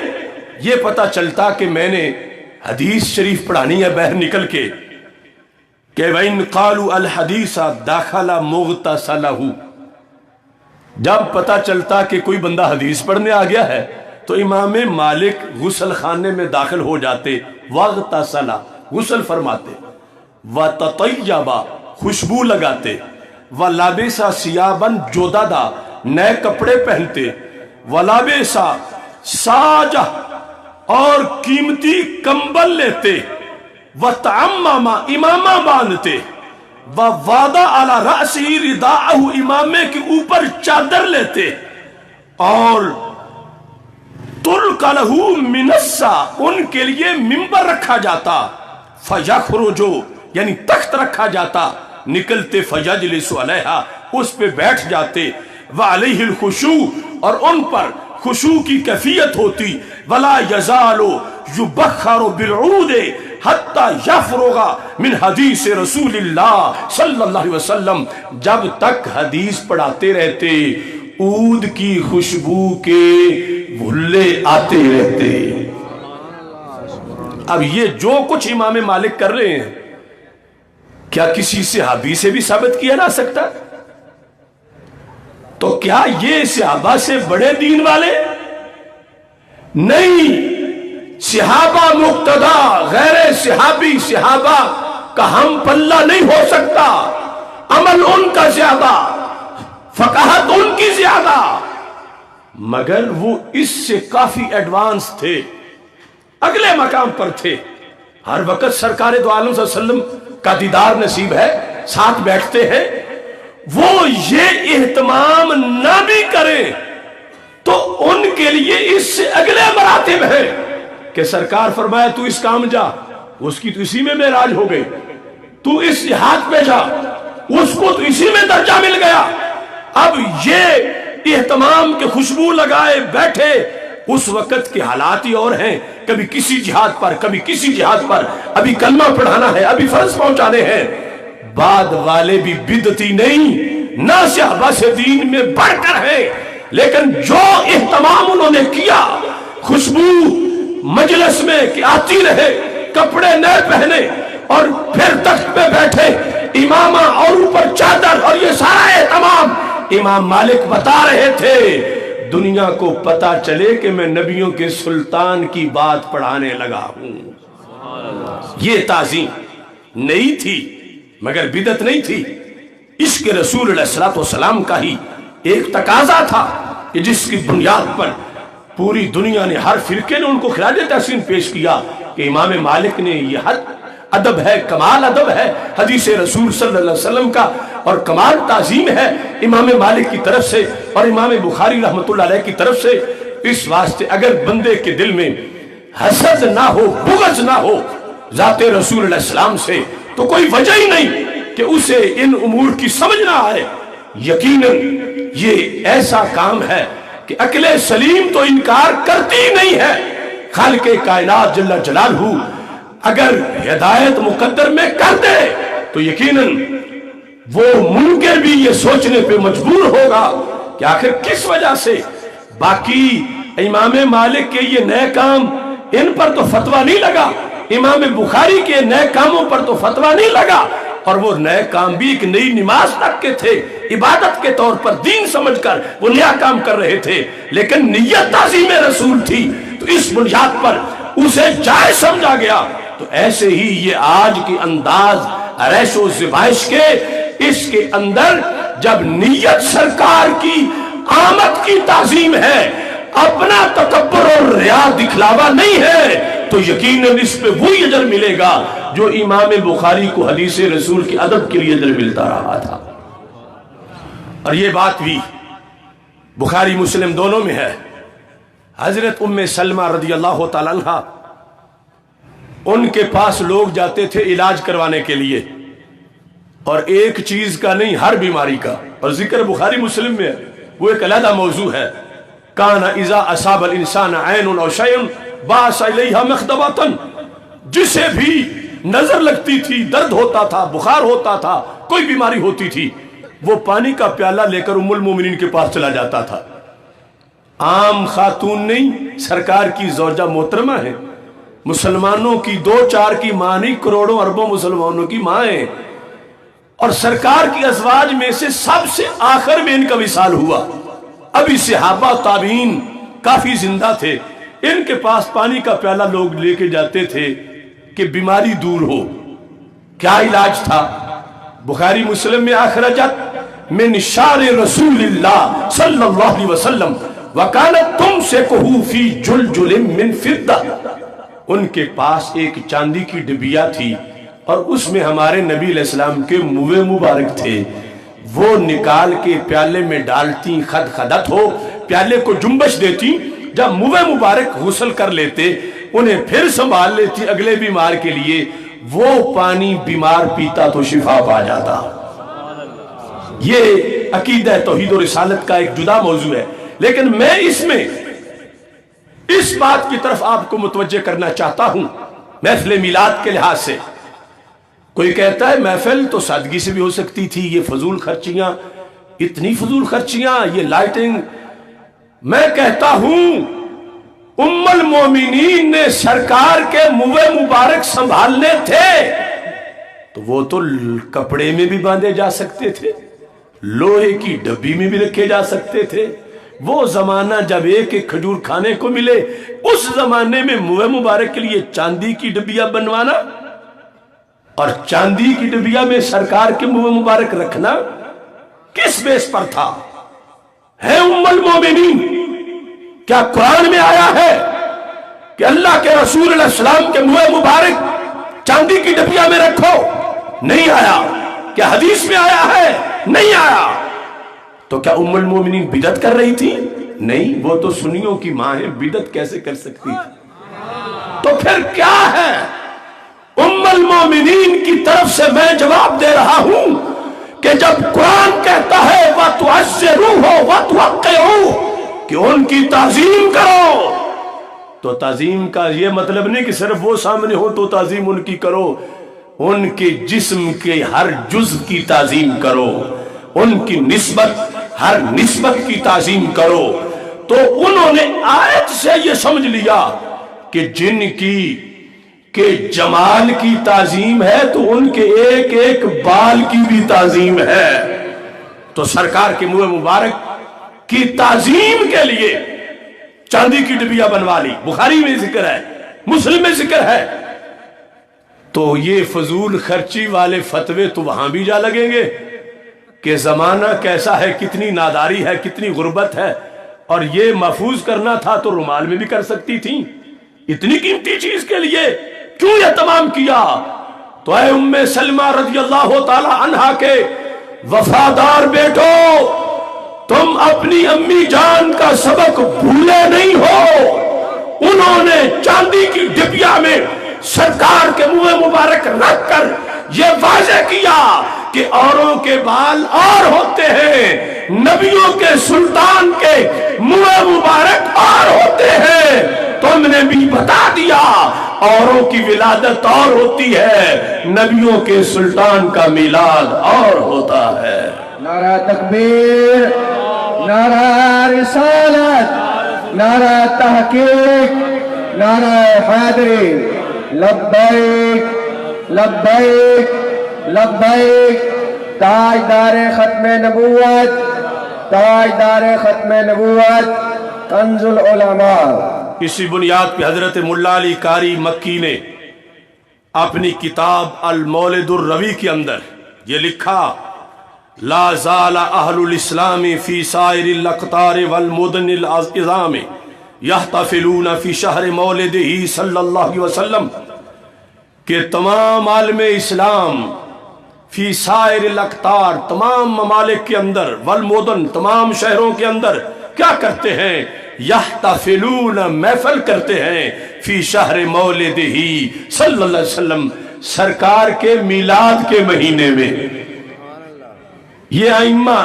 یہ پتا چلتا کہ میں نے حدیث شریف پڑھانی ہے باہر نکل کے، کہ وَإِن قَالُوا الْحَدِيثَ دَخَلَ مُغْتَسَلَهُ، جب پتا چلتا کہ کوئی بندہ حدیث پڑھنے آ گیا ہے تو امام مالک غسل خانے میں داخل ہو جاتے، وَغْتَسَلَ غسل فرماتے، وَتَطَيَّبَ خوشبو لگاتے، وَلَابِسَ ثِيَابًا جُدَدًا نئے کپڑے پہنتے، وَلَابِسَ سَاجَ اور قیمتی کمبل لیتے، وَتَعَمَّمَ امامہ باندھتے، وَوَادَ عَلَى رَأْسِهِ رِدَاءَهُ امامے کے اوپر چادر لیتے، اور تُلْقَ لَهُ مِنَسَّا ان کے لیے ممبر رکھا جاتا، فَيَخْرُجُ یعنی تخت رکھا جاتا، نکلتے فَيَجْلِسُ عَلَيْهَا اس پہ بیٹھ جاتے، وَعَلَيْهِ الْخُشُوعُ اور ان پر خشوع کی کیفیت ہوتی، وَلَا يَزَالُ يُبَخَّرُ بِالْعُودِ حَتَّى يَفْرُغَ مِنْ حدیث رسول اللہ صلی اللہ علیہ وسلم، جب تک حدیث پڑھاتے رہتے عود کی خوشبو کے بھلے آتے رہتے۔ اب یہ جو کچھ امام مالک کر رہے ہیں کیا کسی صحابی سے بھی ثابت کیا جا سکتا؟ تو کیا یہ صحابہ سے بڑے دین والے؟ نہیں، صحابہ مقتدا غیر صحابی صحابہ کا ہم پلہ نہیں ہو سکتا، عمل ان کا زیادہ، فقاہت ان کی زیادہ، مگر وہ اس سے کافی ایڈوانس تھے، اگلے مقام پر تھے۔ ہر وقت سرکار دو عالم صلی اللہ علیہ وسلم کا دیدار نصیب ہے، ساتھ بیٹھتے ہیں، وہ یہ اہتمام نہ بھی کریں تو ان کے لیے اس سے اگلے مراتب ہے کہ سرکار فرمایا تو اس کام جا، اس کی تو اسی میں معراج ہو گئی، تو اس جہاد پہ جا، اس کو تو اسی میں درجہ مل گیا۔ اب یہ اہتمام کے خوشبو لگائے بیٹھے، اس وقت کے حالات ہی اور ہیں، کبھی کسی جہاد پر کبھی کسی جہاد پر، ابھی کلمہ پڑھانا ہے، ابھی فرض پہنچانے ہیں۔ بعد والے بھی بدعتی نہیں، نہ صحابہ سے دین میں بڑھ کر ہے، لیکن جو اہتمام انہوں نے کیا، خوشبو مجلس میں کہ آتی رہے، کپڑے نئے پہنے اور پھر تخت پہ بیٹھے، امامہ اور اوپر چادر اور یہ سارا اہتمام، امام مالک بتا رہے تھے دنیا کو پتا چلے کہ میں نبیوں کے سلطان کی بات پڑھانے لگا ہوں۔ یہ تعظیم نئی تھی مگر بدعت نہیں تھی، عشق رسول علیہ السلام کا ہی ایک تقاضا تھا کہ جس کی بنیاد پر پوری دنیا نے، ہر فرقے نے ان کو خراج تحسین پیش کیا کہ امام مالک نے یہ حد ادب ہے، کمال ادب ہے حدیث رسول صلی اللہ علیہ وسلم کا، اور کمال تعظیم ہے امام مالک کی طرف سے اور امام بخاری رحمۃ اللہ علیہ کی طرف سے۔ اس واسطے اگر بندے کے دل میں حسد نہ ہو، بغض نہ ہو ذات رسول علیہ السلام سے، تو کوئی وجہ ہی نہیں کہ اسے ان امور کی سمجھ نہ آئے۔ یقیناً یہ ایسا کام ہے کہ عقل سلیم تو انکار کرتی نہیں ہے۔ خالق کائنات جل جلالہ اگر ہدایت مقدر میں کر دے تو یقیناً وہ منکر بھی یہ سوچنے پہ مجبور ہوگا کہ آخر کس وجہ سے باقی امام مالک کے یہ نئے کام، ان پر تو فتویٰ نہیں لگا، امام بخاری کے نئے کاموں پر تو فتویٰ نہیں لگا، اور وہ نئے کام بھی ایک نئی نماز تک کے تھے، عبادت کے طور پر دین سمجھ کر وہ نیا کام کر رہے تھے، لیکن نیت تعظیم رسول تھی، تو اس بنیاد پر اسے جائز سمجھا گیا۔ تو ایسے ہی یہ آج کی انداز ریش و زبائش کے، اس کے اندر جب نیت سرکار کی آمد کی تعظیم ہے، اپنا تکبر اور ریا دکھلاوا نہیں ہے، تو یقیناً اس پہ وہی اجر ملے گا جو امام بخاری کو حدیث رسول کے ادب کے لیے اجر ملتا رہا تھا۔ اور یہ بات بھی بخاری مسلم دونوں میں ہے۔ حضرت ام سلمہ رضی اللہ تعالیٰ عنہ، ان کے پاس لوگ جاتے تھے علاج کروانے کے لیے، اور ایک چیز کا نہیں، ہر بیماری کا، اور ذکر بخاری مسلم میں ہے، وہ ایک علیحدہ موضوع ہے۔ کان اذا اصاب الانسان عین او شیء باعث الیہا مخدبۃ، جسے بھی نظر لگتی تھی، درد ہوتا تھا، بخار ہوتا تھا، کوئی بیماری ہوتی تھی، وہ پانی کا پیالہ لے کر ام المومنین کے پاس چلا جاتا تھا۔ عام خاتون نہیں، سرکار کی زوجہ محترمہ ہے، مسلمانوں کی 2-4 کی ماں نہیں، کروڑوں اربوں مسلمانوں کی ماں ہے، اور سرکار کی ازواج میں سے سب سے آخر میں ان کا وصال ہوا۔ ابھی صحابہ تابعین کافی زندہ تھے، ان کے پاس پانی کا پیالہ لوگ لے کے جاتے تھے کہ بیماری دور ہو۔ کیا علاج تھا؟ بخاری مسلم میں اخرجت من شعر رسول اللہ صلی اللہ علیہ وسلم وکانت تمسکہ فی جلجل من فضہ، ان کے پاس ایک چاندی کی ڈبیا تھی اور اس میں ہمارے نبی علیہ السلام کے منہ مبارک تھے، وہ نکال کے پیالے میں ڈالتی، خد خدت ہو پیالے کو جنبش دیتی، جب منہ مبارک غسل کر لیتے انہیں پھر سنبھال لیتی اگلے بیمار کے لیے، وہ پانی بیمار پیتا تو شفا پا جاتا۔ یہ عقیدہ توحید و رسالت کا ایک جدا موضوع ہے، لیکن میں اس بات کی طرف آپ کو متوجہ کرنا چاہتا ہوں محفل میلاد کے لحاظ سے۔ کوئی کہتا ہے محفل تو سادگی سے بھی ہو سکتی تھی، یہ فضول خرچیاں، اتنی فضول خرچیاں، یہ لائٹنگ۔ میں کہتا ہوں ام المومنین نے سرکار کے منہ مبارک سنبھالنے تھے تو وہ تو کپڑے میں بھی باندھے جا سکتے تھے، لوہے کی ڈبی میں بھی رکھے جا سکتے تھے۔ وہ زمانہ جب ایک ایک کھجور کھانے کو ملے، اس زمانے میں منہ مبارک کے لیے چاندی کی ڈبیا بنوانا اور چاندی کی ڈبیا میں سرکار کے منہ مبارک رکھنا کس بیس پر تھا؟ ہے ام المومنین، کیا قرآن میں آیا ہے کہ اللہ کے رسول علیہ السلام کے منہ مبارک چاندی کی ڈبیا میں رکھو؟ نہیں آیا۔ کیا حدیث میں آیا ہے؟ نہیں آیا۔ تو کیا ام المومنین بدعت کر رہی تھی؟ نہیں وہ تو سنیوں کی ماں ہے، بدعت کیسے کر سکتی تھی؟ تو پھر کیا ہے؟ ام المومنین کی طرف سے میں جواب دے رہا ہوں کہ جب قرآن کہتا ہے وَتُعَزِّرُوهُ وَتُوَقِّرُوهُ کہ ان کی تعظیم کرو، تو تعظیم کا یہ مطلب نہیں کہ صرف وہ سامنے ہو تو تعظیم ان کی کرو، ان کے جسم کے ہر جز کی تعظیم کرو، ان کی نسبت ہر نسبت کی تعظیم کرو۔ تو انہوں نے آیت سے یہ سمجھ لیا کہ جن کی کہ جمال کی تعظیم ہے تو ان کے ایک ایک بال کی بھی تعظیم ہے۔ تو سرکار کے منہ مبارک کی تعظیم کے لیے چاندی کی ڈبیا بنوا لی، بخاری میں ذکر ہے، مسلم میں ذکر ہے۔ تو یہ فضول خرچی والے فتوے تو وہاں بھی جا لگیں گے کہ زمانہ کیسا ہے، کتنی ناداری ہے، کتنی غربت ہے، اور یہ محفوظ کرنا تھا تو رومال میں بھی کر سکتی تھیں، اتنی قیمتی چیز کے لیے کیوں یہ تمام کیا؟ تو اے ام سلمہ رضی اللہ تعالی عنہا کے وفادار بیٹو، تم اپنی امی جان کا سبق بھولے نہیں ہو۔ انہوں نے چاندی کی ڈبیا میں سرکار کے منہ مبارک رکھ کر یہ واضح کیا کہ اوروں کے بال اور ہوتے ہیں، نبیوں کے سلطان کے منہ مبارک اور ہوتے ہیں۔ تم نے بھی بتا دیا اوروں کی ولادت اور ہوتی ہے، نبیوں کے سلطان کا میلاد اور ہوتا ہے۔ نعرہ تکبیر، نعرہ رسالت، نعرہ تحقیق، نعرہ حیدری، لبیک لبیک لبیک۔ تاجدار ختم نبوت، تاجدار ختم نبوت کنز العلماء۔ اسی بنیاد پہ حضرت ملا علی قاری مکی نے اپنی کتاب المولد الروی کے اندر یہ لکھا، لا زال اہل الاسلام فی سائر الاقطار والمدن العظام یحتفلون فی شہر مولدہ صلی اللہ علیہ وسلم، کہ تمام عالم اسلام فی سائر الاقطار تمام ممالک کے اندر، والمدن تمام شہروں کے اندر کیا کرتے ہیں؟ یحتفلون محفل کرتے ہیں، فی شہر مولدہ صلی اللہ علیہ وسلم، سرکار کے میلاد کے مہینے میں۔ یہ ائمہ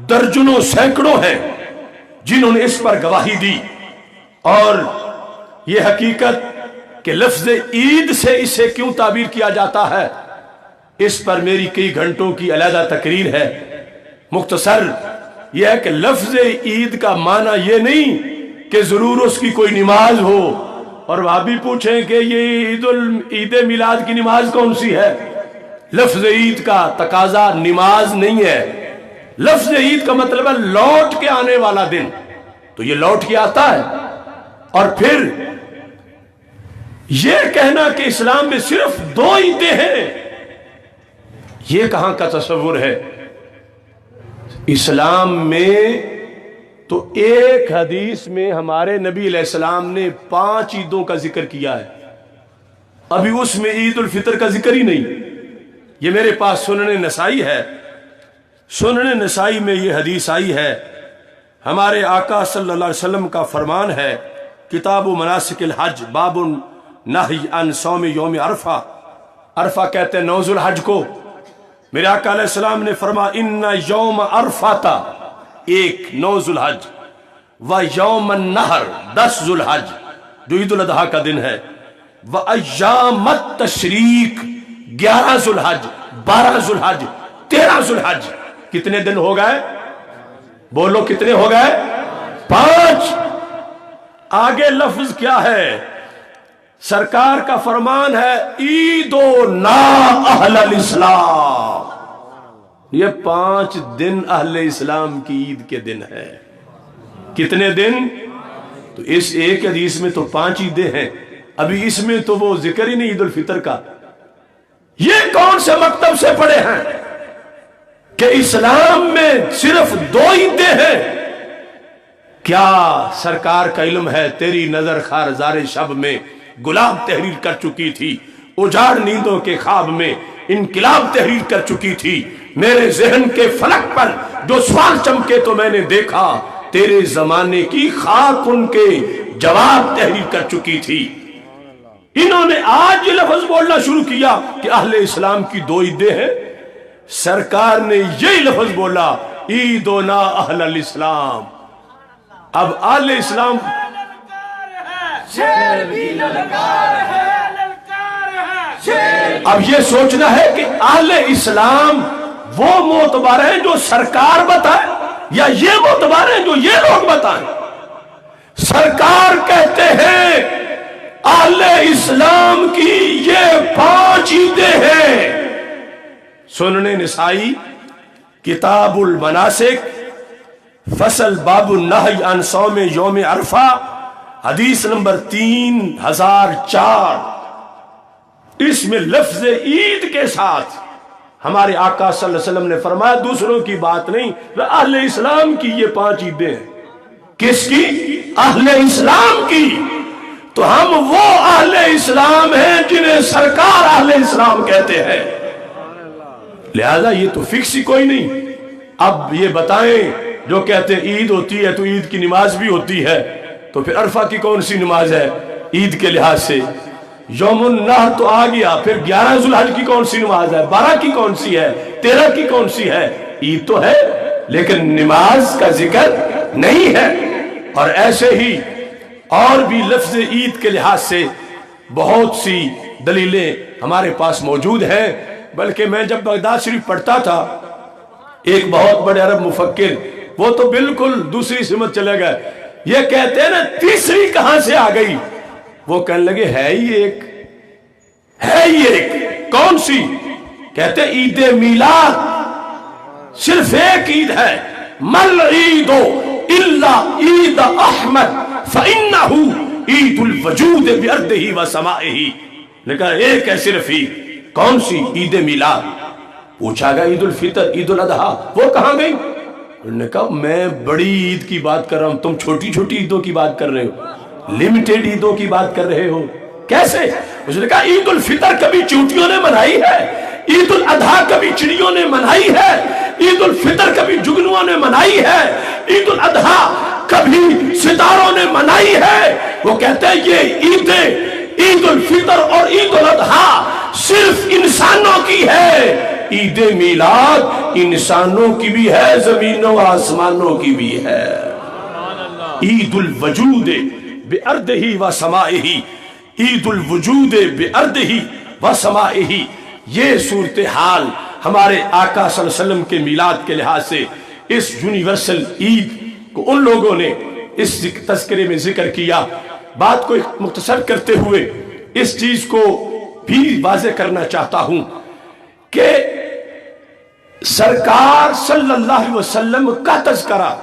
درجنوں سینکڑوں ہیں جنہوں نے اس پر گواہی دی، اور یہ حقیقت کہ لفظ عید سے اسے کیوں تعبیر کیا جاتا ہے، اس پر میری کئی گھنٹوں کی علیحدہ تقریر ہے۔ مختصر یہ ہے کہ لفظ عید کا معنی یہ نہیں کہ ضرور اس کی کوئی نماز ہو، اور وہ بھی پوچھیں کہ یہ عید میلاد کی نماز کون سی ہے۔ لفظ عید کا تقاضا نماز نہیں ہے، لفظ عید کا مطلب ہے لوٹ کے آنے والا دن، تو یہ لوٹ کے آتا ہے۔ اور پھر یہ کہنا کہ اسلام میں صرف 2 عیدیں ہیں، یہ کہاں کا تصور ہے؟ اسلام میں تو ایک حدیث میں ہمارے نبی علیہ السلام نے 5 عیدوں کا ذکر کیا ہے، ابھی اس میں عید الفطر کا ذکر ہی نہیں۔ یہ میرے پاس سنن نسائی ہے، سنن نسائی میں یہ حدیث آئی ہے، ہمارے آقا صلی اللہ علیہ وسلم کا فرمان ہے، کتاب مناسک الحج باب نہی عن صوم یوم عرفہ، عرفہ کہتے ہیں 9 ذو الحج کو۔ میرے آقا علیہ السلام نے فرمایا ان یوم عرفہ، 9 ذو الحج، و یوم النحر 10 ذو الحج جو عید الاضحیٰ کا دن ہے، و ایام التشریق 11 ذو الحج، 12 ذو الحج، 13 ذو الحج۔ کتنے دن ہو گئے؟ بولو کتنے ہو گئے؟ 5۔ آگے لفظ کیا ہے؟ سرکار کا فرمان ہے عیدنا اہل الاسلام، یہ 5 دن اہل اسلام کی عید کے دن ہے۔ کتنے دن؟ تو اس ایک حدیث میں تو 5 عیدیں ہیں، ابھی اس میں تو وہ ذکر ہی نہیں عید الفطر کا۔ یہ کون سے مکتب سے پڑھے ہیں کہ اسلام میں صرف 2 عیدیں ہیں؟ کیا سرکار کا علم ہے تیری نظر خارزار شب میں گلاب تحریر کر چکی تھی، اجاڑ نیندوں کے خواب میں انقلاب تحریر کر چکی تھی، میرے ذہن کے فلک پر جو سوال چمکے تو میں نے دیکھا، تیرے زمانے کی خاک ان کے جواب تحریر کر چکی تھی۔ انہوں نے آج یہ لفظ بولنا شروع کیا کہ اہل اسلام کی دو عیدیں ہیں، سرکار نے یہی لفظ بولا عیدنا اہل الاسلام۔ اب اہل اسلام اب یہ سوچنا ہے کہ اہل اسلام وہ معتبر ہیں جو سرکار بتائے یا یہ معتبر ہیں جو یہ لوگ بتائیں؟ سرکار کہتے ہیں اہل اسلام کی یہ 5 عیدیں ہیں۔ سنن نسائی کتاب المناسک فصل باب النہی عن صوم یوم عرفہ حدیث نمبر 3004، اس میں لفظ عید کے ساتھ ہمارے آقا صلی اللہ علیہ وسلم نے فرمایا دوسروں کی بات نہیں، اہل اسلام کی یہ 5 عیدیں ہیں۔ کس کی؟ اہل اسلام کی۔ تو ہم وہ اہل اسلام ہیں جنہیں سرکار اہل اسلام کہتے ہیں، لہذا یہ تو فکس ہی کوئی نہیں۔ اب یہ بتائیں جو کہتے ہیں عید ہوتی ہے تو عید کی نماز بھی ہوتی ہے، تو پھر عرفہ کی کون سی نماز ہے عید کے لحاظ سے؟ یوم النحر تو آ گیا، پھر 11 ذوالحج کی کون سی نماز ہے، 12 کی کون سی ہے، 13 کی کون سی ہے؟ عید تو ہے لیکن نماز کا ذکر نہیں ہے۔ اور ایسے ہی اور بھی لفظ عید کے لحاظ سے بہت سی دلیلیں ہمارے پاس موجود ہیں، بلکہ میں جب بغداد شریف پڑھتا تھا ایک بہت بڑے عرب مفکر، وہ تو بالکل دوسری سمت چلے گئے، یہ کہتے ہیں نا تیسری کہاں سے آ گئی؟ وہ کہنے لگے ہے ہی ایک، کون سی؟ کہتے عید میلاد، صرف ایک عید ہے، مل عید الا عید احمد فانه عید الوجود بارضه وسمائه، نے کہا ایک ہے صرف عید، کون سی؟ عید میلاد۔ پوچھا گیا عید الفطر عید الاضحیٰ وہ کہاں گئی؟ انہوں نے کہا میں بڑی عید کی بات کر رہا ہوں، تم چھوٹی چھوٹی عیدوں کی بات کر رہے ہو، لمیٹڈ عیدوں کی بات کر رہے ہو، کیسے؟ اس نے کہا عید الفطر کبھی چونٹیوں نے منائی ہے، عید الاضحیٰ کبھی چڑیوں نے منائی ہے، عید الفطر کبھی جگنوں نے منائی ہے، عید الاضحیٰ کبھی ستاروں نے منائی ہے۔ وہ کہتے ہیں یہ عیدیں عید الفطر اور عید الاضحیٰ صرف انسانوں کی ہے، عید میلاد انسانوں کی بھی ہے، زمینوں آسمانوں کی بھی ہے۔ عید الوجود بارضہ وسمائہ، عید الوجود بارضہ وسمائہ، یہ صورتحال ہمارے آقا صلی اللہ علیہ وسلم کے میلاد کے لحاظ سے اس یونیورسل عید کو ان لوگوں نے اس تذکرے میں ذکر کیا۔ بات کو مختصر کرتے ہوئے اس چیز کو بھی واضح کرنا چاہتا ہوں کہ سرکار صلی اللہ علیہ وسلم کا تذکرہ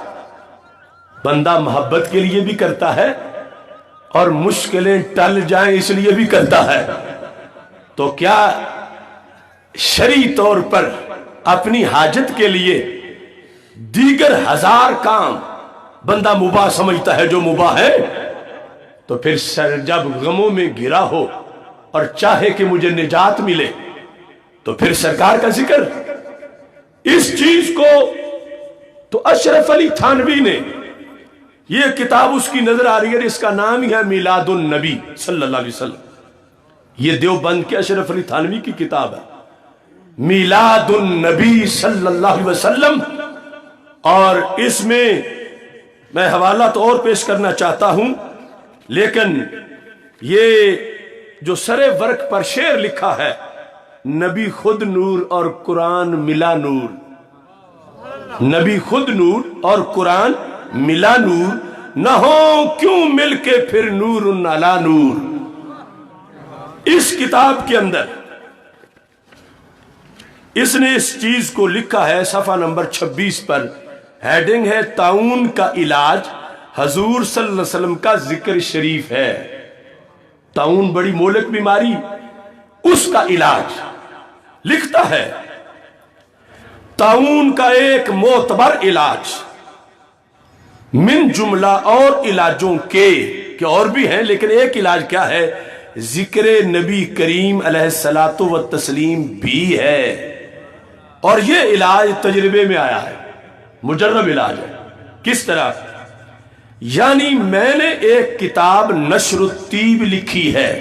بندہ محبت کے لیے بھی کرتا ہے اور مشکلیں ٹل جائیں اس لیے بھی کرتا ہے، تو کیا شرعی طور پر اپنی حاجت کے لیے دیگر 1000 کام بندہ مباح سمجھتا ہے جو مباح ہے، تو پھر جب غموں میں گھرا ہو اور چاہے کہ مجھے نجات ملے تو پھر سرکار کا ذکر؟ اس چیز کو تو اشرف علی تھانوی نے، یہ کتاب اس کی نظر آ رہی ہے، اس کا نام ہی ہے میلاد النبی صلی اللہ علیہ وسلم، یہ دیوبند کے اشرف علی تھانوی کی کتاب ہے میلاد النبی صلی اللہ علیہ وسلم۔ اور اس میں حوالہ تو اور پیش کرنا چاہتا ہوں، لیکن یہ جو سرے ورق پر شعر لکھا ہے، نبی خود نور اور قرآن ملا نور، نبی خود نور اور قرآن ملا نور، نہ ہو کیوں مل کے پھر نور علی نور۔ اس کتاب کے اندر اس نے اس چیز کو لکھا ہے، صفحہ نمبر 26 پر ہیڈنگ ہے طاعون کا علاج حضور صلی اللہ علیہ وسلم کا ذکر شریف ہے۔ طاعون بڑی مہلک بیماری، اس کا علاج لکھتا ہے طاعون کا ایک معتبر علاج من جملہ اور علاجوں کے، کہ اور بھی ہیں لیکن ایک علاج کیا ہے؟ ذکر نبی کریم علیہ الصلوۃ والتسلیم بھی ہے، اور یہ علاج تجربے میں آیا ہے، مجرب علاج ہے۔ کس طرح؟ یعنی میں نے ایک کتاب نشر الطیب لکھی ہے،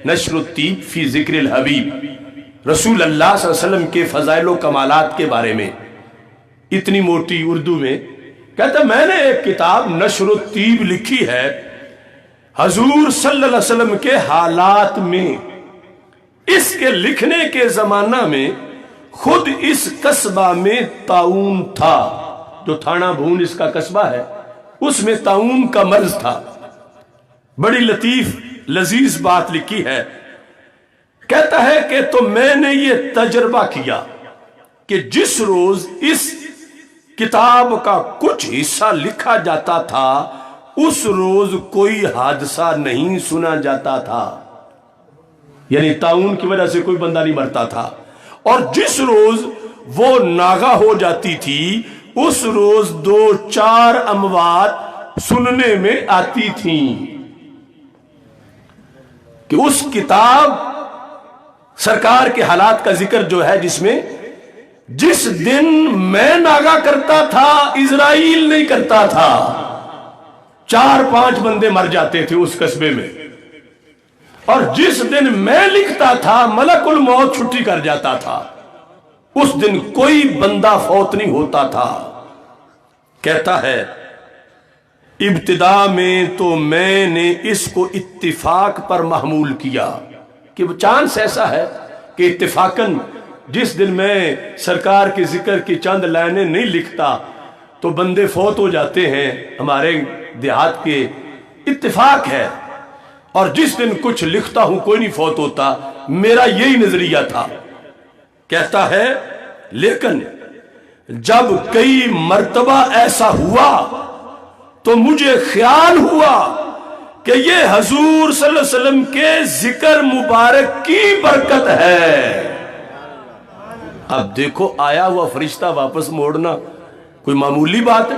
نشر الطیب فی ذکر الحبیب، رسول اللہ صلی اللہ علیہ وسلم کے فضائل و کمالات کے بارے میں، اتنی موٹی اردو میں کہتا میں نے ایک کتاب نشر الطیب لکھی ہے حضور صلی اللہ علیہ وسلم کے حالات میں۔ اس کے لکھنے کے زمانہ میں خود اس قصبہ میں طاعون تھا، جو تھانہ بھون اس کا قصبہ ہے، اس میں طاعون کا مرض تھا۔ بڑی لطیف لذیذ بات لکھی ہے، کہتا ہے کہ تو میں نے یہ تجربہ کیا کہ جس روز اس کتاب کا کچھ حصہ لکھا جاتا تھا اس روز کوئی حادثہ نہیں سنا جاتا تھا، یعنی طاعون کی وجہ سے کوئی بندہ نہیں مرتا تھا، اور جس روز وہ ناغہ ہو جاتی تھی اس روز 2-4 اموات سننے میں آتی تھیں۔ کہ اس کتاب سرکار کے حالات کا ذکر جو ہے، جس میں جس دن میں ناغہ کرتا تھا اسرائیل نہیں کرتا تھا، 4-5 بندے مر جاتے تھے اس قصبے میں، اور جس دن میں لکھتا تھا ملک الموت چھٹی کر جاتا تھا، اس دن کوئی بندہ فوت نہیں ہوتا تھا۔ کہتا ہے ابتدا میں تو میں نے اس کو اتفاق پر محمول کیا، کہ چانس ایسا ہے کہ اتفاقاً جس دن میں سرکار کے ذکر کی چند لائنیں نہیں لکھتا تو بندے فوت ہو جاتے ہیں، ہمارے دیہات کے اتفاق ہے، اور جس دن کچھ لکھتا ہوں کوئی نہیں فوت ہوتا، میرا یہی نظریہ تھا۔ کہتا ہے لیکن جب کئی مرتبہ ایسا ہوا تو مجھے خیال ہوا کہ یہ حضور صلی اللہ علیہ وسلم کے ذکر مبارک کی برکت ہے۔ اب دیکھو آیا ہوا فرشتہ واپس موڑنا کوئی معمولی بات ہے؟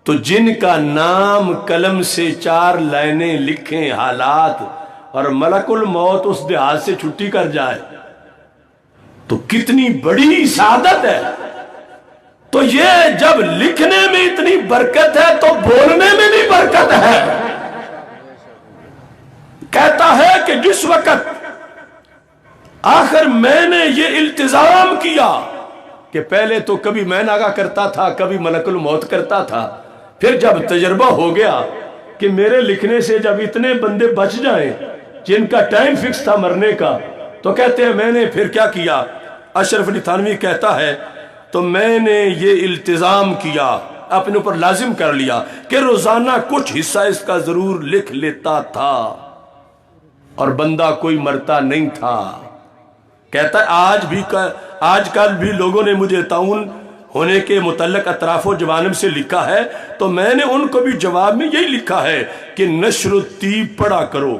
تو جن کا نام قلم سے 4 لائنیں لکھیں حالات، اور ملک الموت اس دیہات سے چھٹی کر جائے تو کتنی بڑی سعادت ہے۔ تو یہ جب لکھنے میں اتنی برکت ہے تو بولنے میں بھی برکت ہے۔ کہتا ہے کہ جس وقت آخر میں نے یہ التزام کیا کہ پہلے تو کبھی میں ناغہ کرتا تھا، کبھی ملک الموت کرتا تھا، پھر جب تجربہ ہو گیا کہ میرے لکھنے سے جب اتنے بندے بچ جائیں جن کا ٹائم فکس تھا مرنے کا، تو کہتے ہیں میں نے پھر کیا کیا؟ اشرف علی تھانوی کہتا ہے تو میں نے یہ التزام کیا، اپنے اوپر لازم کر لیا کہ روزانہ کچھ حصہ اس کا ضرور لکھ لیتا تھا، اور بندہ کوئی مرتا نہیں تھا۔ کہتا ہے آج کل بھی لوگوں نے مجھے طاعون ہونے کے متعلق اطراف و جوانب سے لکھا ہے، تو میں نے ان کو بھی جواب میں یہی لکھا ہے کہ نشر الطیب پڑھا کرو۔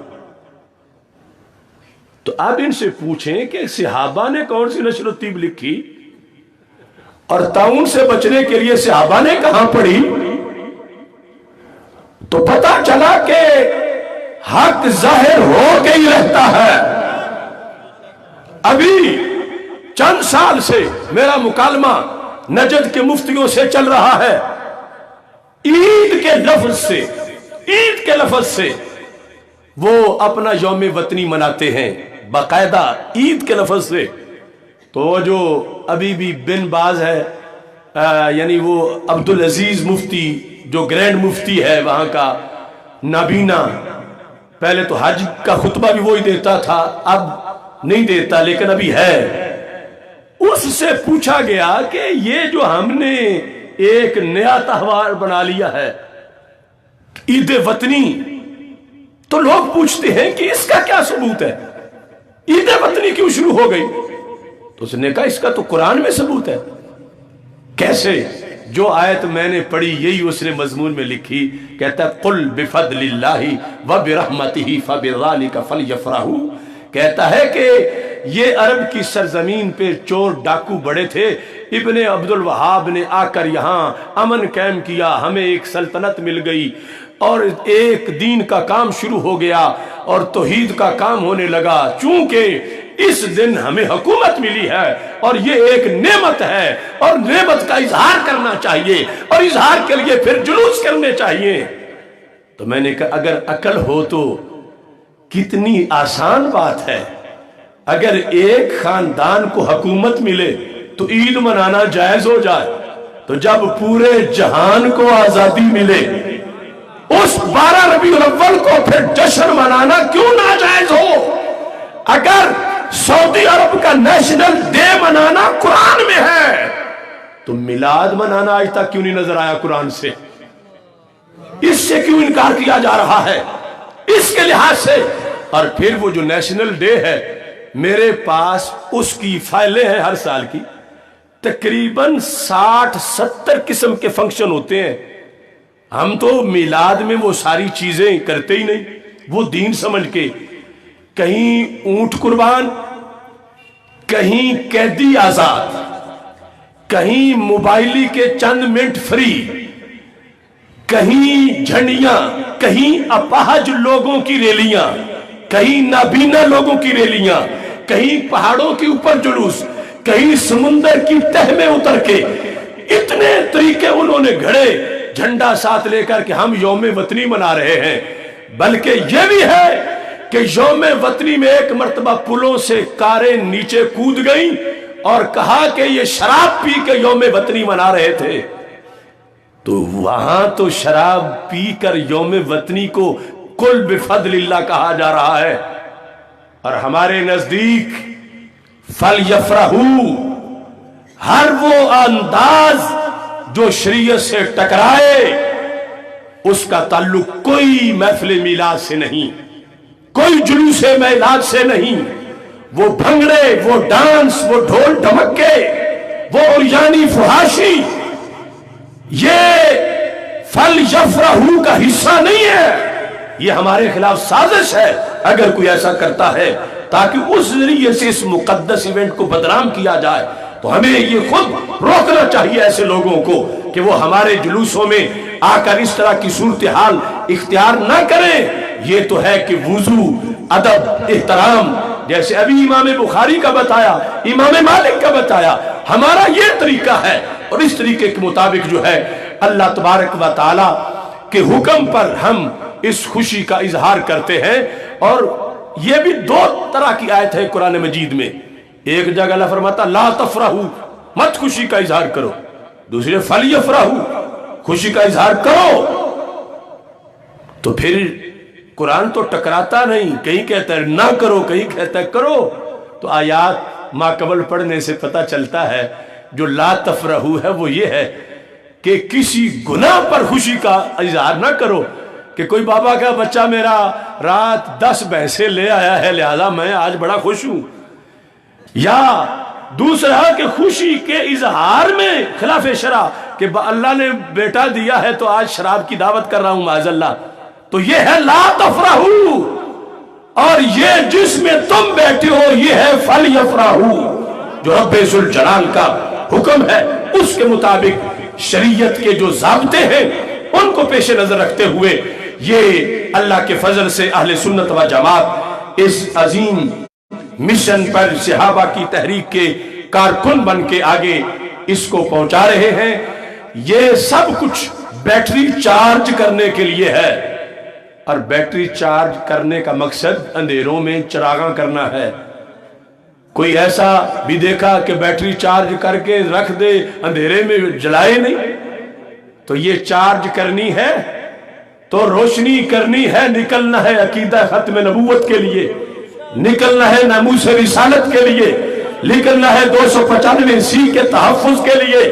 تو اب ان سے پوچھیں کہ صحابہ نے کون سی نشر الطیب لکھی، اور طاعون سے بچنے کے لیے صحابہ نے کہاں پڑھی؟ تو پتہ چلا کہ حق ظاہر ہو کے ہی رہتا ہے۔ ابھی چند سال سے میرا مکالمہ نجد کے مفتیوں سے چل رہا ہے، عید کے لفظ سے وہ اپنا یوم وطنی مناتے ہیں، باقاعدہ عید کے لفظ سے۔ تو جو ابھی بھی بن باز ہے، یعنی وہ عبدالعزیز مفتی جو گرینڈ مفتی ہے وہاں کا، نابینا، پہلے تو حج کا خطبہ بھی وہی دیتا تھا، اب نہیں دیتا لیکن ابھی ہے۔ اس سے پوچھا گیا کہ یہ جو ہم نے ایک نیا تہوار بنا لیا ہے عید وطنی، تو لوگ پوچھتے ہیں کہ اس کا کیا ثبوت ہے، عید وطنی کیوں شروع ہو گئی؟ تو اس نے کہا اس کا تو قرآن میں ثبوت ہے۔ کیسے؟ جو آیت میں نے پڑھی یہی اس نے مضمون میں لکھی، کہتا ہے قُلْ بِفَضْلِ اللَّهِ وَبِرَحْمَتِهِ فَبِذَلِكَ فَلْيَفْرَحُوا۔ کہتا ہے کہ یہ عرب کی سرزمین پہ چور ڈاکو بڑے تھے، ابن عبد الوہاب نے آ کر یہاں امن قائم کیا، ہمیں ایک سلطنت مل گئی، اور ایک دین کا کام شروع ہو گیا اور توحید کا کام ہونے لگا۔ چونکہ اس دن ہمیں حکومت ملی ہے اور یہ ایک نعمت ہے، اور نعمت کا اظہار کرنا چاہیے، اور اظہار کے لیے پھر جلوس کرنے چاہیے۔ تو میں نے کہا اگر عقل ہو تو کتنی آسان بات ہے، اگر ایک خاندان کو حکومت ملے تو عید منانا جائز ہو جائے، تو جب پورے جہان کو آزادی ملے اس 12 ربیع الاول کو پھر جشن منانا کیوں ناجائز ہو؟ اگر سعودی عرب کا نیشنل ڈے منانا قرآن میں ہے تو میلاد منانا آج تک کیوں نہیں نظر آیا قرآن سے؟ اس سے کیوں انکار کیا جا رہا ہے اس کے لحاظ سے؟ اور پھر وہ جو نیشنل ڈے ہے، میرے پاس اس کی فائلیں ہیں ہر سال کی، تقریباً 60-70 قسم کے فنکشن ہوتے ہیں۔ ہم تو میلاد میں وہ ساری چیزیں کرتے ہی نہیں، وہ دین سمجھ کے کہیں اونٹ قربان، کہیں قیدی آزاد، کہیں موبائلی کے چند منٹ فری، کہیں جھنڈیاں، کہیں اپاہج لوگوں کی ریلیاں، کہیں نابینا لوگوں کی ریلیاں، کہیں پہاڑوں کے اوپر جلوس، کہیں سمندر کی تہ میں اتر کے، اتنے طریقے انہوں نے گھڑے جھنڈا ساتھ لے کر کہ ہم یوم وطنی منا رہے ہیں۔ بلکہ یہ بھی ہے کہ یوم وطنی میں ایک مرتبہ پلوں سے کاریں نیچے کود گئیں اور کہا کہ یہ شراب پی کے یوم وطنی منا رہے تھے۔ تو وہاں تو شراب پی کر یوم وطنی کو کل بفضل اللہ کہا جا رہا ہے، اور ہمارے نزدیک فَلْيَفْرَحُوا، ہر وہ انداز جو شریعت سے ٹکرائے اس کا تعلق کوئی محفل میلاد سے نہیں، کوئی جلوس میلاد سے نہیں۔ وہ بھنگڑے، وہ ڈانس، وہ ڈھول ڈھمکے، وہ عریانی فحاشی، یہ فَلْيَفْرَحُوا کا حصہ نہیں ہے، یہ ہمارے خلاف سازش ہے اگر کوئی ایسا کرتا ہے تاکہ اس ذریعے سے اس مقدس ایونٹ کو بدنام کیا جائے۔ تو ہمیں یہ خود روکنا چاہیے ایسے لوگوں کو کہ وہ ہمارے جلوسوں میں آ کر اس طرح کی صورتحال اختیار نہ کریں۔ یہ تو ہے کہ وضو، ادب، احترام، جیسے ابھی امام بخاری کا بتایا، امام مالک کا بتایا، ہمارا یہ طریقہ ہے، اور اس طریقے کے مطابق جو ہے اللہ تبارک و تعالی کے حکم پر ہم اس خوشی کا اظہار کرتے ہیں۔ اور یہ بھی 2 طرح کی آیت ہے قرآن مجید میں، ایک جگہ اللہ فرماتا لا تفرحوا، مت خوشی کا اظہار کرو، دوسرے فَلْيَفْرَحُوا، خوشی کا اظہار کرو۔ تو پھر قرآن تو ٹکراتا نہیں، کہیں کہتا ہے نہ کرو، کہیں کہتا ہے کرو۔ تو آیات ماقبل پڑھنے سے پتہ چلتا ہے جو لا تفرحوا ہے وہ یہ ہے کہ کسی گناہ پر خوشی کا اظہار نہ کرو، کہ کوئی بابا کا بچہ میرا رات 10 بھینسیں لے آیا ہے لہذا میں آج بڑا خوش ہوں، یا دوسرا کہ خوشی کے اظہار میں خلاف شرع کہ اللہ نے بیٹا دیا ہے تو آج شراب کی دعوت کر رہا ہوں معاذ اللہ، تو یہ ہے لا تفرحوا۔ اور یہ جس میں تم بیٹھے ہو یہ ہے فَلْيَفْرَحُوا، جو رب ذوالجلال کا حکم ہے اس کے مطابق شریعت کے جو ضابطے ہیں ان کو پیش نظر رکھتے ہوئے یہ اللہ کے فضل سے اہل سنت و جماعت اس عظیم مشن پر صحابہ کی تحریک کے کارکن بن کے آگے اس کو پہنچا رہے ہیں۔ یہ سب کچھ بیٹری چارج کرنے کے لیے ہے، اور بیٹری چارج کرنے کا مقصد اندھیروں میں چراغاں کرنا ہے۔ کوئی ایسا بھی دیکھا کہ بیٹری چارج کر کے رکھ دے اندھیرے میں جلائے نہیں؟ تو یہ چارج کرنی ہے تو روشنی کرنی ہے، نکلنا ہے عقیدہ ختم نبوت کے لیے، نکلنا ہے ناموس رسالت کے لیے، نکلنا ہے 295 کے تحفظ کے لیے،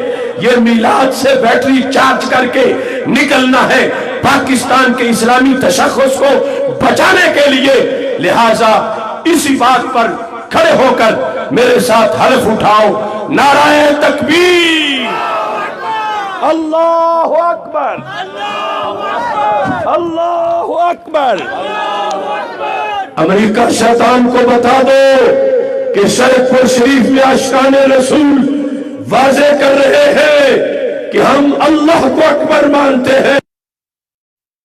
یہ میلاد سے بیٹری چارج کر کے نکلنا ہے پاکستان کے اسلامی تشخص کو بچانے کے لیے۔ لہٰذا اسی بات پر کھڑے ہو کر میرے ساتھ حلف اٹھاؤ، نعرہ تکبیر، اللہ اکبر، اللہ اکبر۔ امریکہ شیطان کو بتا دو کہ شریف پور شریف میں عاشقان رسول واضح کر رہے ہیں کہ ہم اللہ کو اکبر مانتے ہیں۔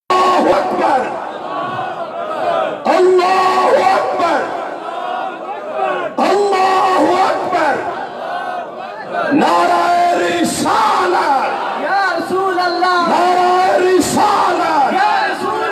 اللہ اکبر، اللہ اکبر، اللہ اکبر، نعرہ رسالت، یا رسول اللہ، نعرہ رسالت، یا رسول